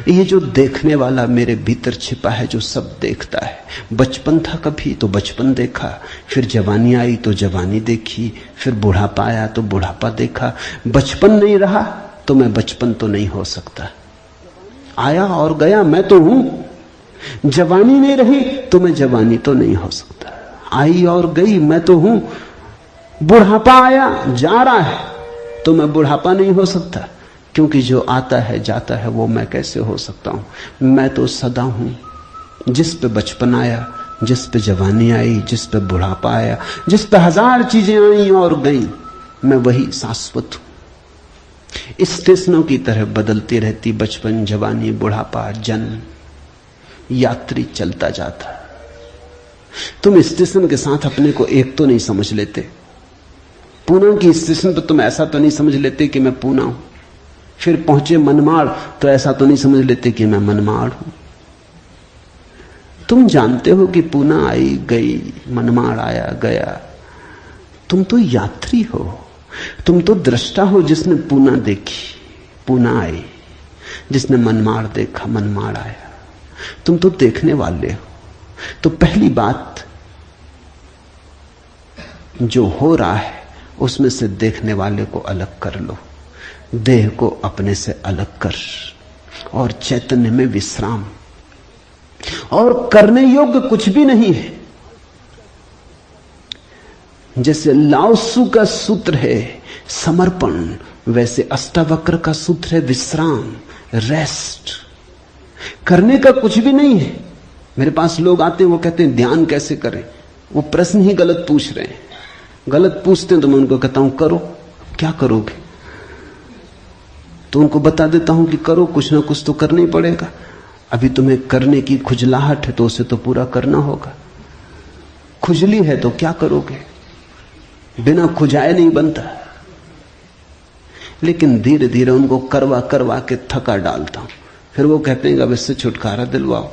ये जो देखने वाला मेरे भीतर छिपा है, जो सब देखता है। बचपन था कभी तो बचपन देखा, फिर जवानी आई तो जवानी देखी, फिर बुढ़ापा आया तो बुढ़ापा देखा। बचपन नहीं रहा तो मैं बचपन तो नहीं हो सकता। आया और गया, मैं तो हूं। जवानी नहीं रही तो मैं जवानी तो नहीं हो सकता। आई और गई, मैं तो हूं। बुढ़ापा आया जा रहा है तो मैं बुढ़ापा नहीं हो सकता, क्योंकि जो आता है जाता है वो मैं कैसे हो सकता हूं। मैं तो सदा हूं। जिस पे बचपन आया, जिस पे जवानी आई, जिस पे बुढ़ापा आया, जिस पे 1000 चीजें आई और गई, मैं वही शाश्वत हूं। स्टेशनों की तरह बदलती रहती बचपन, जवानी, बुढ़ापा, जन्म, यात्री चलता जाता। तुम स्टेशन के साथ अपने को एक तो नहीं समझ लेते। पूना की स्टेशन पर तुम ऐसा तो नहीं समझ लेते कि मैं पूना हूं। फिर पहुंचे मनमाड़ तो ऐसा तो नहीं समझ लेते कि मैं मनमाड़ हूं। तुम जानते हो कि पूना आई गई, मनमाड़ आया गया। तुम तो यात्री हो, तुम तो दृष्टा हो जिसने पूना देखी, पूना आई। जिसने मनमाड़ देखा मनमाड़ आया। तुम तो देखने वाले हो। तो पहली बात, जो हो रहा है उसमें से देखने वाले को अलग कर लो, देह को अपने से अलग कर, और चैतन्य में विश्राम। और करने योग्य कुछ भी नहीं है। जैसे लाओत्सु का सूत्र है समर्पण, वैसे अष्टावक्र का सूत्र है विश्राम, रेस्ट। करने का कुछ भी नहीं है। मेरे पास लोग आते हैं, वो कहते हैं ध्यान कैसे करें। वो प्रश्न ही गलत पूछ रहे हैं। गलत पूछते हैं तो मैं उनको कहता हूं करो। क्या करोगे? तो उनको बता देता हूं कि करो, कुछ ना कुछ तो करना ही पड़ेगा। अभी तुम्हें करने की खुजलाहट है तो उसे तो पूरा करना होगा। खुजली है तो क्या करोगे? बिना खुजाए नहीं बनता। लेकिन धीरे धीरे उनको करवा करवा के थका डालता हूं। फिर वो कहते हैं अब इससे छुटकारा दिलवाओ।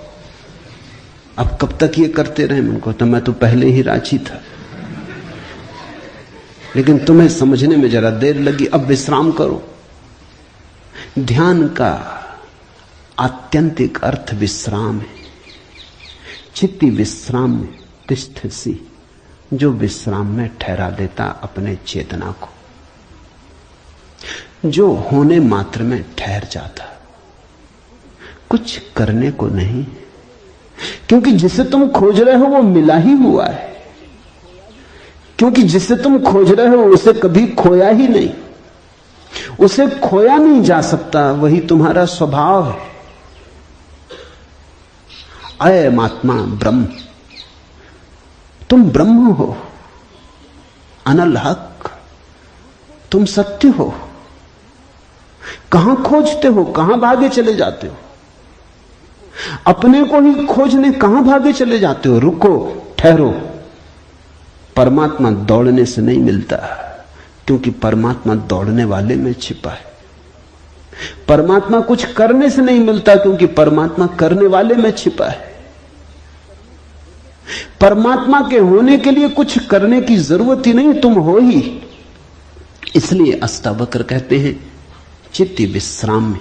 अब कब तक ये करते रहे? उनको तो मैं तो पहले ही राजी था, लेकिन तुम्हें समझने में जरा देर लगी। अब विश्राम करो। ध्यान का आत्यंतिक अर्थ विश्राम है। चित्ती विश्राम में तिष्ठसि, जो विश्राम में ठहरा देता अपने चेतना को, जो होने मात्र में ठहर जाता, कुछ करने को नहीं। क्योंकि जिसे तुम खोज रहे हो वो मिला ही हुआ है। क्योंकि जिसे तुम खोज रहे हो उसे कभी खोया ही नहीं, उसे खोया नहीं जा सकता। वही तुम्हारा स्वभाव है। अयम आत्मा ब्रह्म, तुम ब्रह्म हो, अनल हक, तुम सत्य हो। कहां खोजते हो? कहां भागे चले जाते हो? अपने को ही खोजने कहां भागे चले जाते हो? रुको, ठहरो। परमात्मा दौड़ने से नहीं मिलता, क्योंकि परमात्मा दौड़ने वाले में छिपा है। परमात्मा कुछ करने से नहीं मिलता, क्योंकि परमात्मा करने वाले में छिपा है। परमात्मा के होने के लिए कुछ करने की जरूरत ही नहीं, तुम हो ही। इसलिए अष्टावक्र कहते हैं चित्ती विश्राम में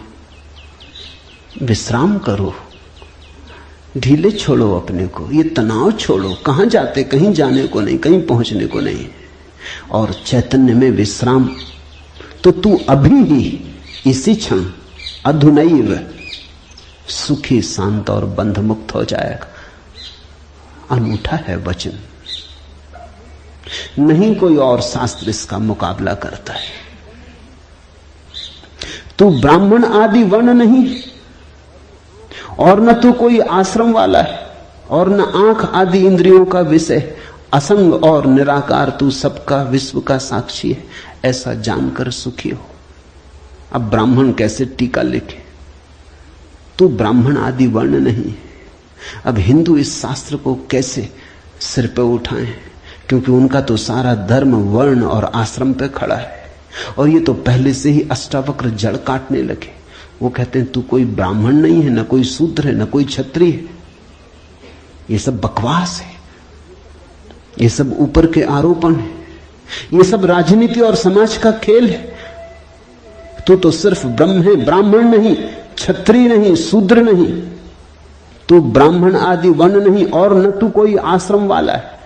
विश्राम करो, ढीले छोड़ो अपने को, ये तनाव छोड़ो। कहां जाते? कहीं जाने को नहीं, कहीं पहुंचने को नहीं। और चैतन्य में विश्राम, तो तू अभी ही इसी क्षण अधुनैव सुखी शांत और बंध मुक्त हो जाएगा। अनूठा है वचन, नहीं कोई और शास्त्र इसका मुकाबला करता है। तू ब्राह्मण आदि वर्ण नहीं, और न तू कोई आश्रम वाला है, और न आंख आदि इंद्रियों का विषय। असंग और निराकार तू सबका विश्व का साक्षी है, ऐसा जानकर सुखी हो। अब ब्राह्मण कैसे टीका लिखे? तू ब्राह्मण आदि वर्ण नहीं। अब हिंदू इस शास्त्र को कैसे सिर पे उठाएं? क्योंकि उनका तो सारा धर्म वर्ण और आश्रम पे खड़ा है, और ये तो पहले से ही अष्टावक्र जड़ काटने लगे। वो कहते हैं तू कोई ब्राह्मण नहीं है, न कोई शूद्र है, न कोई क्षत्रिय है। ये सब बकवास है, ये सब ऊपर के आरोपण है, ये सब राजनीति और समाज का खेल है। तू तो सिर्फ ब्रह्म है, ब्राह्मण नहीं, क्षत्रिय नहीं, शूद्र नहीं। तू ब्राह्मण आदि वर्ण नहीं, और न तू कोई आश्रम वाला है,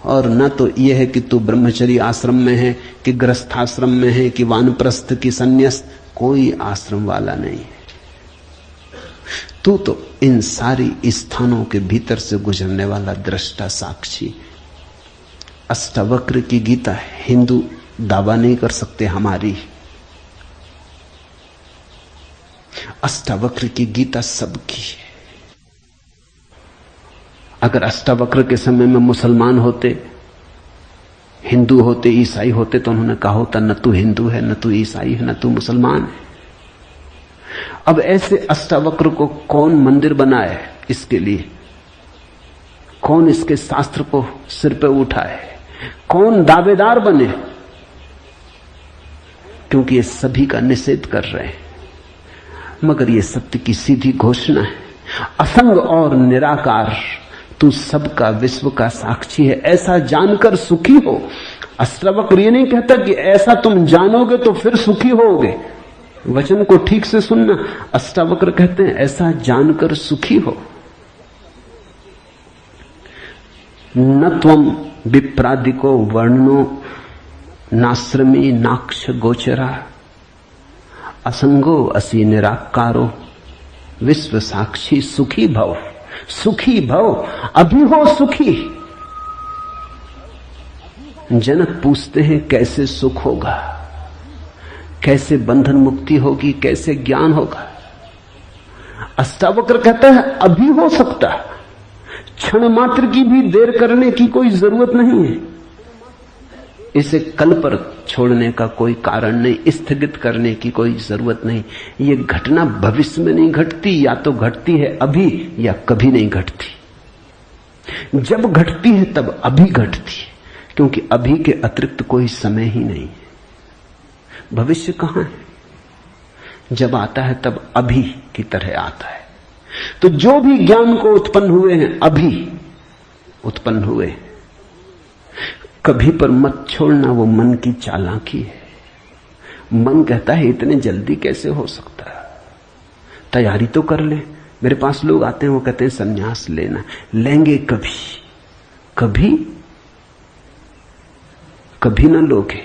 और न तो यह है कि तू ब्रह्मचर्य आश्रम में है, कि गृहस्थाश्रम में है, कि वानप्रस्थ की संन्यास्त। कोई आश्रम वाला नहीं है। तू तो इन सारी स्थानों के भीतर से गुजरने वाला दृष्टा साक्षी। अष्टावक्र की गीता है, हिंदू दावा नहीं कर सकते हमारी। अष्टावक्र की गीता सबकी है। अगर अष्टावक्र के समय में मुसलमान होते, हिंदू होते, ईसाई होते, तो उन्होंने कहा होता न तू हिंदू है, न तू ईसाई है, न तू मुसलमान है। अब ऐसे अष्टावक्र को कौन मंदिर बनाए? इसके लिए कौन इसके शास्त्र को सिर पे उठाए? कौन दावेदार बने? क्योंकि ये सभी का निषेध कर रहे हैं। मगर ये सत्य की सीधी घोषणा है, असंग और निराकार तू सबका विश्व का साक्षी है, ऐसा जानकर सुखी हो। अष्टावक्र ये नहीं कहता कि ऐसा तुम जानोगे तो फिर सुखी होगे। वचन को ठीक से सुनना। अष्टावक्र कहते हैं ऐसा जानकर सुखी हो। न त्वम विप्रादिको वर्णो नाश्रमी नाक्ष गोचरा असंगो असि निराकारो विश्व साक्षी सुखी भव। सुखी भव, अभी हो सुखी। जनक पूछते हैं कैसे सुख होगा, कैसे बंधन मुक्ति होगी, कैसे ज्ञान होगा। अष्टावक्र कहता है अभी हो सकता, क्षण मात्र की भी देर करने की कोई जरूरत नहीं है। इसे कल पर छोड़ने का कोई कारण नहीं, स्थगित करने की कोई जरूरत नहीं। ये घटना भविष्य में नहीं घटती, या तो घटती है अभी या कभी नहीं घटती। जब घटती है तब अभी घटती है, क्योंकि अभी के अतिरिक्त कोई समय ही नहीं है। भविष्य कहां है? जब आता है तब अभी की तरह आता है। तो जो भी ज्ञान को उत्पन्न हुए हैं अभी उत्पन्न हुए। कभी पर मत छोड़ना, वो मन की चालाकी है। मन कहता है इतने जल्दी कैसे हो सकता है, तैयारी तो कर ले। मेरे पास लोग आते हैं, वो कहते हैं संन्यास लेना। लेंगे कभी, कभी कभी न लोगे।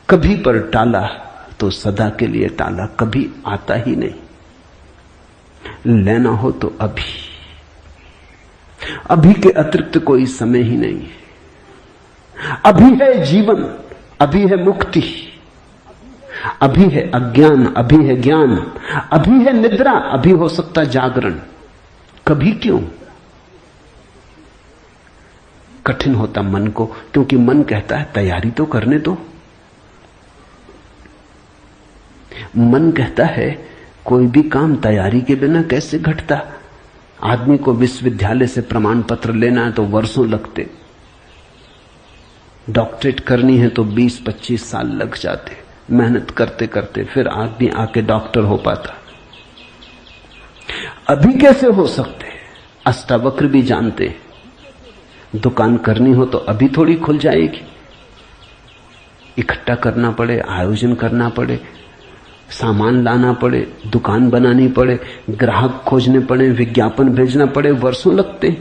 कभी पर टाला तो सदा के लिए टाला, कभी आता ही नहीं। लेना हो तो अभी, अभी के अतिरिक्त कोई समय ही नहीं है। अभी है जीवन, अभी है मुक्ति, अभी है अज्ञान, अभी है ज्ञान, अभी है निद्रा, अभी हो सकता जागरण। कभी क्यों? कठिन होता मन को, क्योंकि मन कहता है तैयारी तो करने दो। मन कहता है कोई भी काम तैयारी के बिना कैसे घटता। आदमी को विश्वविद्यालय से प्रमाण पत्र लेना है तो वर्षों लगते, डॉक्टरेट करनी है तो 20-25 साल लग जाते, मेहनत करते करते फिर आदमी आके डॉक्टर हो पाता। अभी कैसे हो सकते? अष्टावक्र भी जानते, दुकान करनी हो तो अभी थोड़ी खुल जाएगी। इकट्ठा करना पड़े, आयोजन करना पड़े, सामान लाना पड़े, दुकान बनानी पड़े, ग्राहक खोजने पड़े, विज्ञापन भेजना पड़े, वर्षों लगते।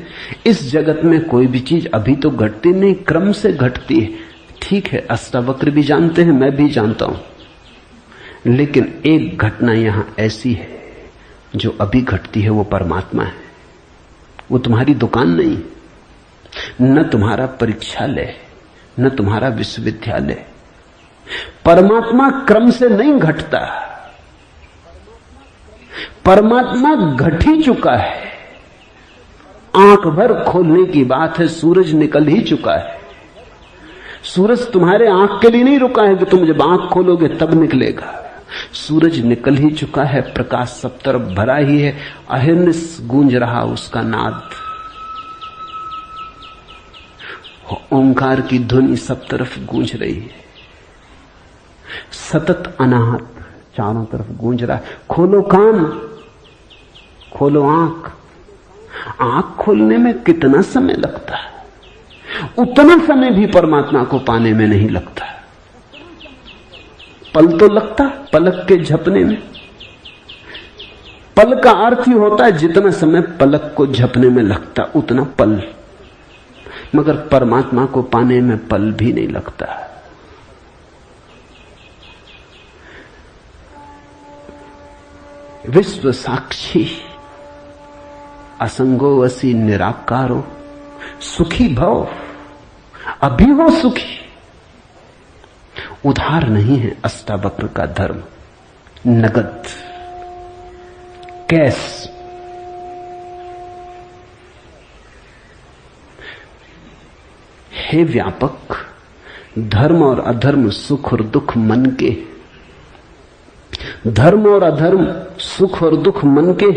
इस जगत में कोई भी चीज अभी तो घटती नहीं, क्रम से घटती है। ठीक है, अष्टावक्र भी जानते हैं, मैं भी जानता हूं। लेकिन एक घटना यहां ऐसी है जो अभी घटती है, वो परमात्मा है। वो तुम्हारी दुकान नहीं, न तुम्हारा परीक्षालय, न तुम्हारा विश्वविद्यालय। परमात्मा क्रम से नहीं घटता, परमात्मा घट ही चुका है। आंख भर खोलने की बात है, सूरज निकल ही चुका है। सूरज तुम्हारे आंख के लिए नहीं रुका है कि तुम जब आंख खोलोगे तब निकलेगा। सूरज निकल ही चुका है, प्रकाश सब तरफ भरा ही है, अहिर्निश गूंज रहा उसका नाद, ओंकार की ध्वनि सब तरफ गूंज रही है। सतत अनाहत चारों तरफ गूंज रहा है। खोलो कान, खोलो आंख। आंख खोलने में कितना समय लगता है, उतना समय भी परमात्मा को पाने में नहीं लगता। पल तो लगता पलक के झपने में। पल का अर्थ ही होता है जितना समय पलक को झपने में लगता उतना पल, मगर परमात्मा को पाने में पल भी नहीं लगता। विश्व साक्षी असंगो वसी निराकारो सुखी भव। अभी हो सुखी। उधार नहीं है अष्टावक्र का धर्म, नगद, कैश। हे व्यापक, धर्म और अधर्म, सुख और दुख मन के। धर्म और अधर्म, सुख और दुख मन के,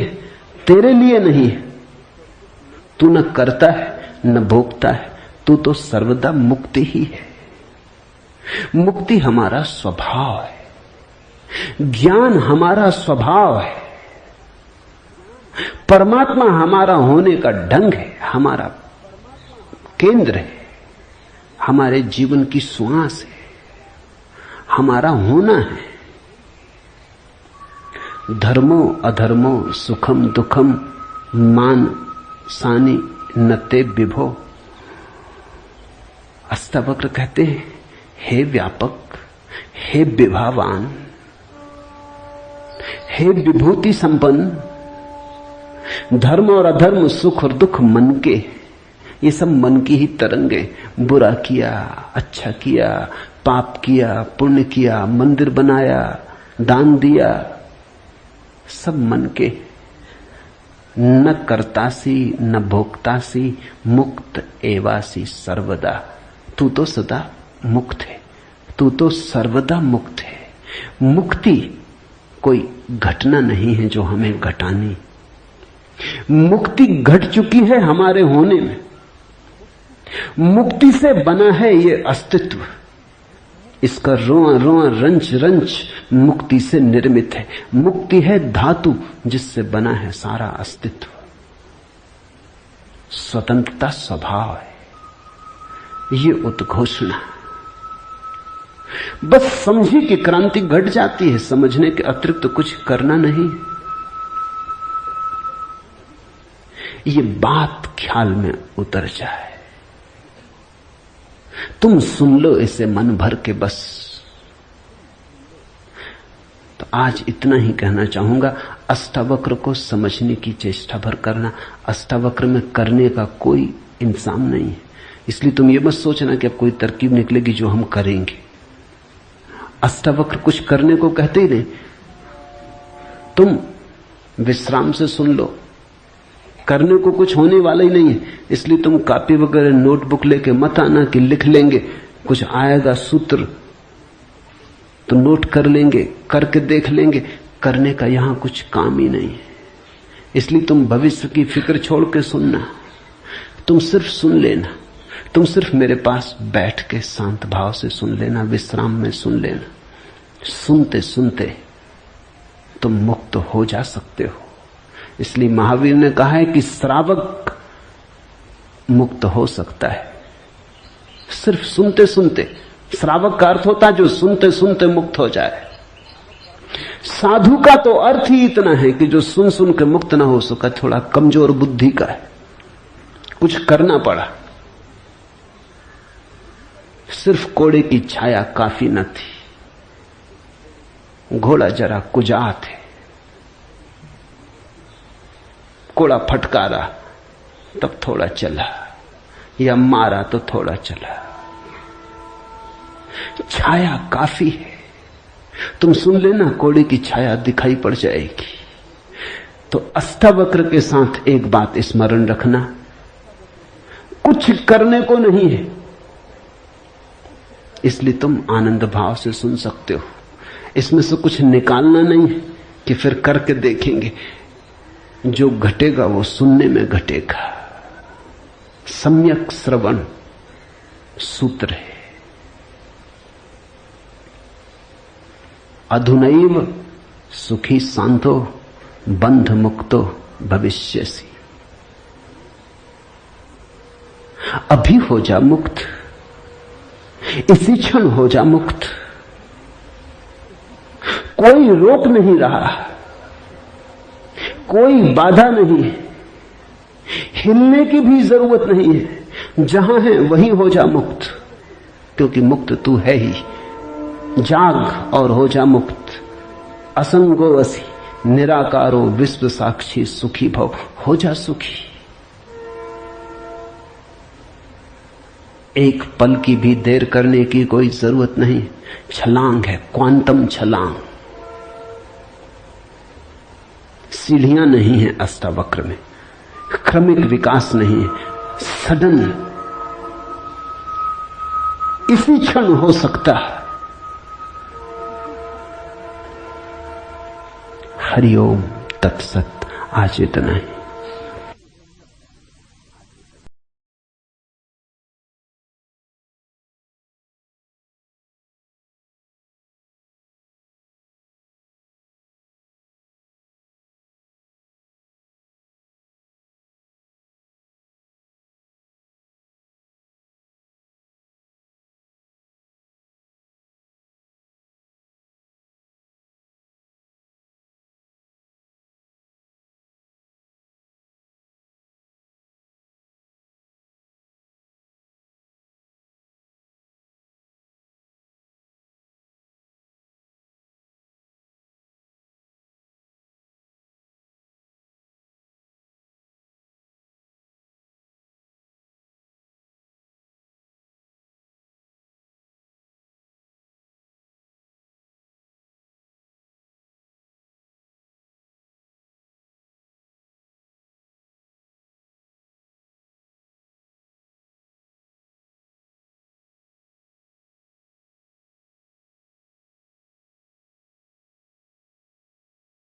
तेरे लिए नहीं है। तू न करता है न भोगता है, तू तो सर्वदा मुक्त ही है। मुक्ति हमारा स्वभाव है, ज्ञान हमारा स्वभाव है, परमात्मा हमारा होने का ढंग है, हमारा केंद्र है, हमारे जीवन की श्वास है, हमारा होना है। धर्मो अधर्मो सुखम दुखम मान सानी नते विभो। अष्टावक्र कहते हैं, हे व्यापक, हे विभावान, हे विभूति संपन्न, धर्म और अधर्म, सुख और दुख मन के, ये सब मन की ही तरंगे। बुरा किया, अच्छा किया, पाप किया, पुण्य किया, मंदिर बनाया, दान दिया, सब मन के। न कर्तासी न भोक्तासी मुक्त एवासी सर्वदा। तू तो सदा मुक्त है, तू तो सर्वदा मुक्त है। मुक्ति कोई घटना नहीं है जो हमें घटानी। मुक्ति घट चुकी है हमारे होने में। मुक्ति से बना है ये अस्तित्व। इसका रोआ रोआ रंच रंच मुक्ति से निर्मित है। मुक्ति है धातु जिससे बना है सारा अस्तित्व। स्वतंत्रता स्वभाव है, ये उद्घोषणा। बस समझिए कि क्रांति घट जाती है, समझने के अतिरिक्त तो कुछ करना नहीं। ये बात ख्याल में उतर जाए, तुम सुन लो इसे मन भर के बस। तो आज इतना ही कहना चाहूंगा। अष्टावक्र को समझने की चेष्टा भर करना। अष्टावक्र में करने का कोई इंसान नहीं है, इसलिए तुम ये मत सोचना कि अब कोई तरकीब निकलेगी जो हम करेंगे। अष्टावक्र कुछ करने को कहते ही नहीं। तुम विश्राम से सुन लो, करने को कुछ होने वाला ही नहीं है, इसलिए तुम कॉपी वगैरह नोटबुक लेके मत आना कि लिख लेंगे, कुछ आएगा सूत्र तो नोट कर लेंगे, करके देख लेंगे। करने का यहां कुछ काम ही नहीं है, इसलिए तुम भविष्य की फिक्र छोड़ के सुनना। तुम सिर्फ सुन लेना, तुम सिर्फ मेरे पास बैठ के शांत भाव से सुन लेना, विश्राम में सुन लेना। सुनते सुनते तुम मुक्त हो जा सकते हो। इसलिए महावीर ने कहा है कि श्रावक मुक्त हो सकता है सिर्फ सुनते सुनते। श्रावक का अर्थ होता है जो सुनते सुनते मुक्त हो जाए। साधु का तो अर्थ ही इतना है कि जो सुन सुन के मुक्त ना हो सका, थोड़ा कमजोर बुद्धि का है, कुछ करना पड़ा। सिर्फ कोड़े की छाया काफी न थी, घोड़ा जरा कुजात है, कोड़ा फटकारा तब थोड़ा चला, या मारा तो थोड़ा चला। छाया काफी है, तुम सुन लेना, कोड़े की छाया दिखाई पड़ जाएगी। तो अष्टावक्र के साथ एक बात स्मरण रखना, कुछ करने को नहीं है, इसलिए तुम आनंद भाव से सुन सकते हो। इसमें से कुछ निकालना नहीं है कि फिर करके देखेंगे। जो घटेगा वो सुनने में घटेगा। सम्यक श्रवण सूत्र है। अधुनैव सुखी शांतो बंध मुक्तो भविष्यसि। अभी हो जा मुक्त, इसी क्षण हो जा मुक्त। कोई रोक नहीं रहा, कोई बाधा नहीं है, हिलने की भी जरूरत नहीं है। जहां है वहीं हो जा मुक्त, क्योंकि मुक्त तू है ही। जाग और हो जा मुक्त। असंगो वसी निराकारो विश्व साक्षी सुखी भव। हो जा सुखी। एक पल की भी देर करने की कोई जरूरत नहीं। छलांग है, क्वांटम छलांग। सीढ़ियां नहीं है अष्टावक्र में, क्रमिक विकास नहीं है, सडन इसी क्षण हो सकता है। हरिओम तत्सत। आज इतना ही।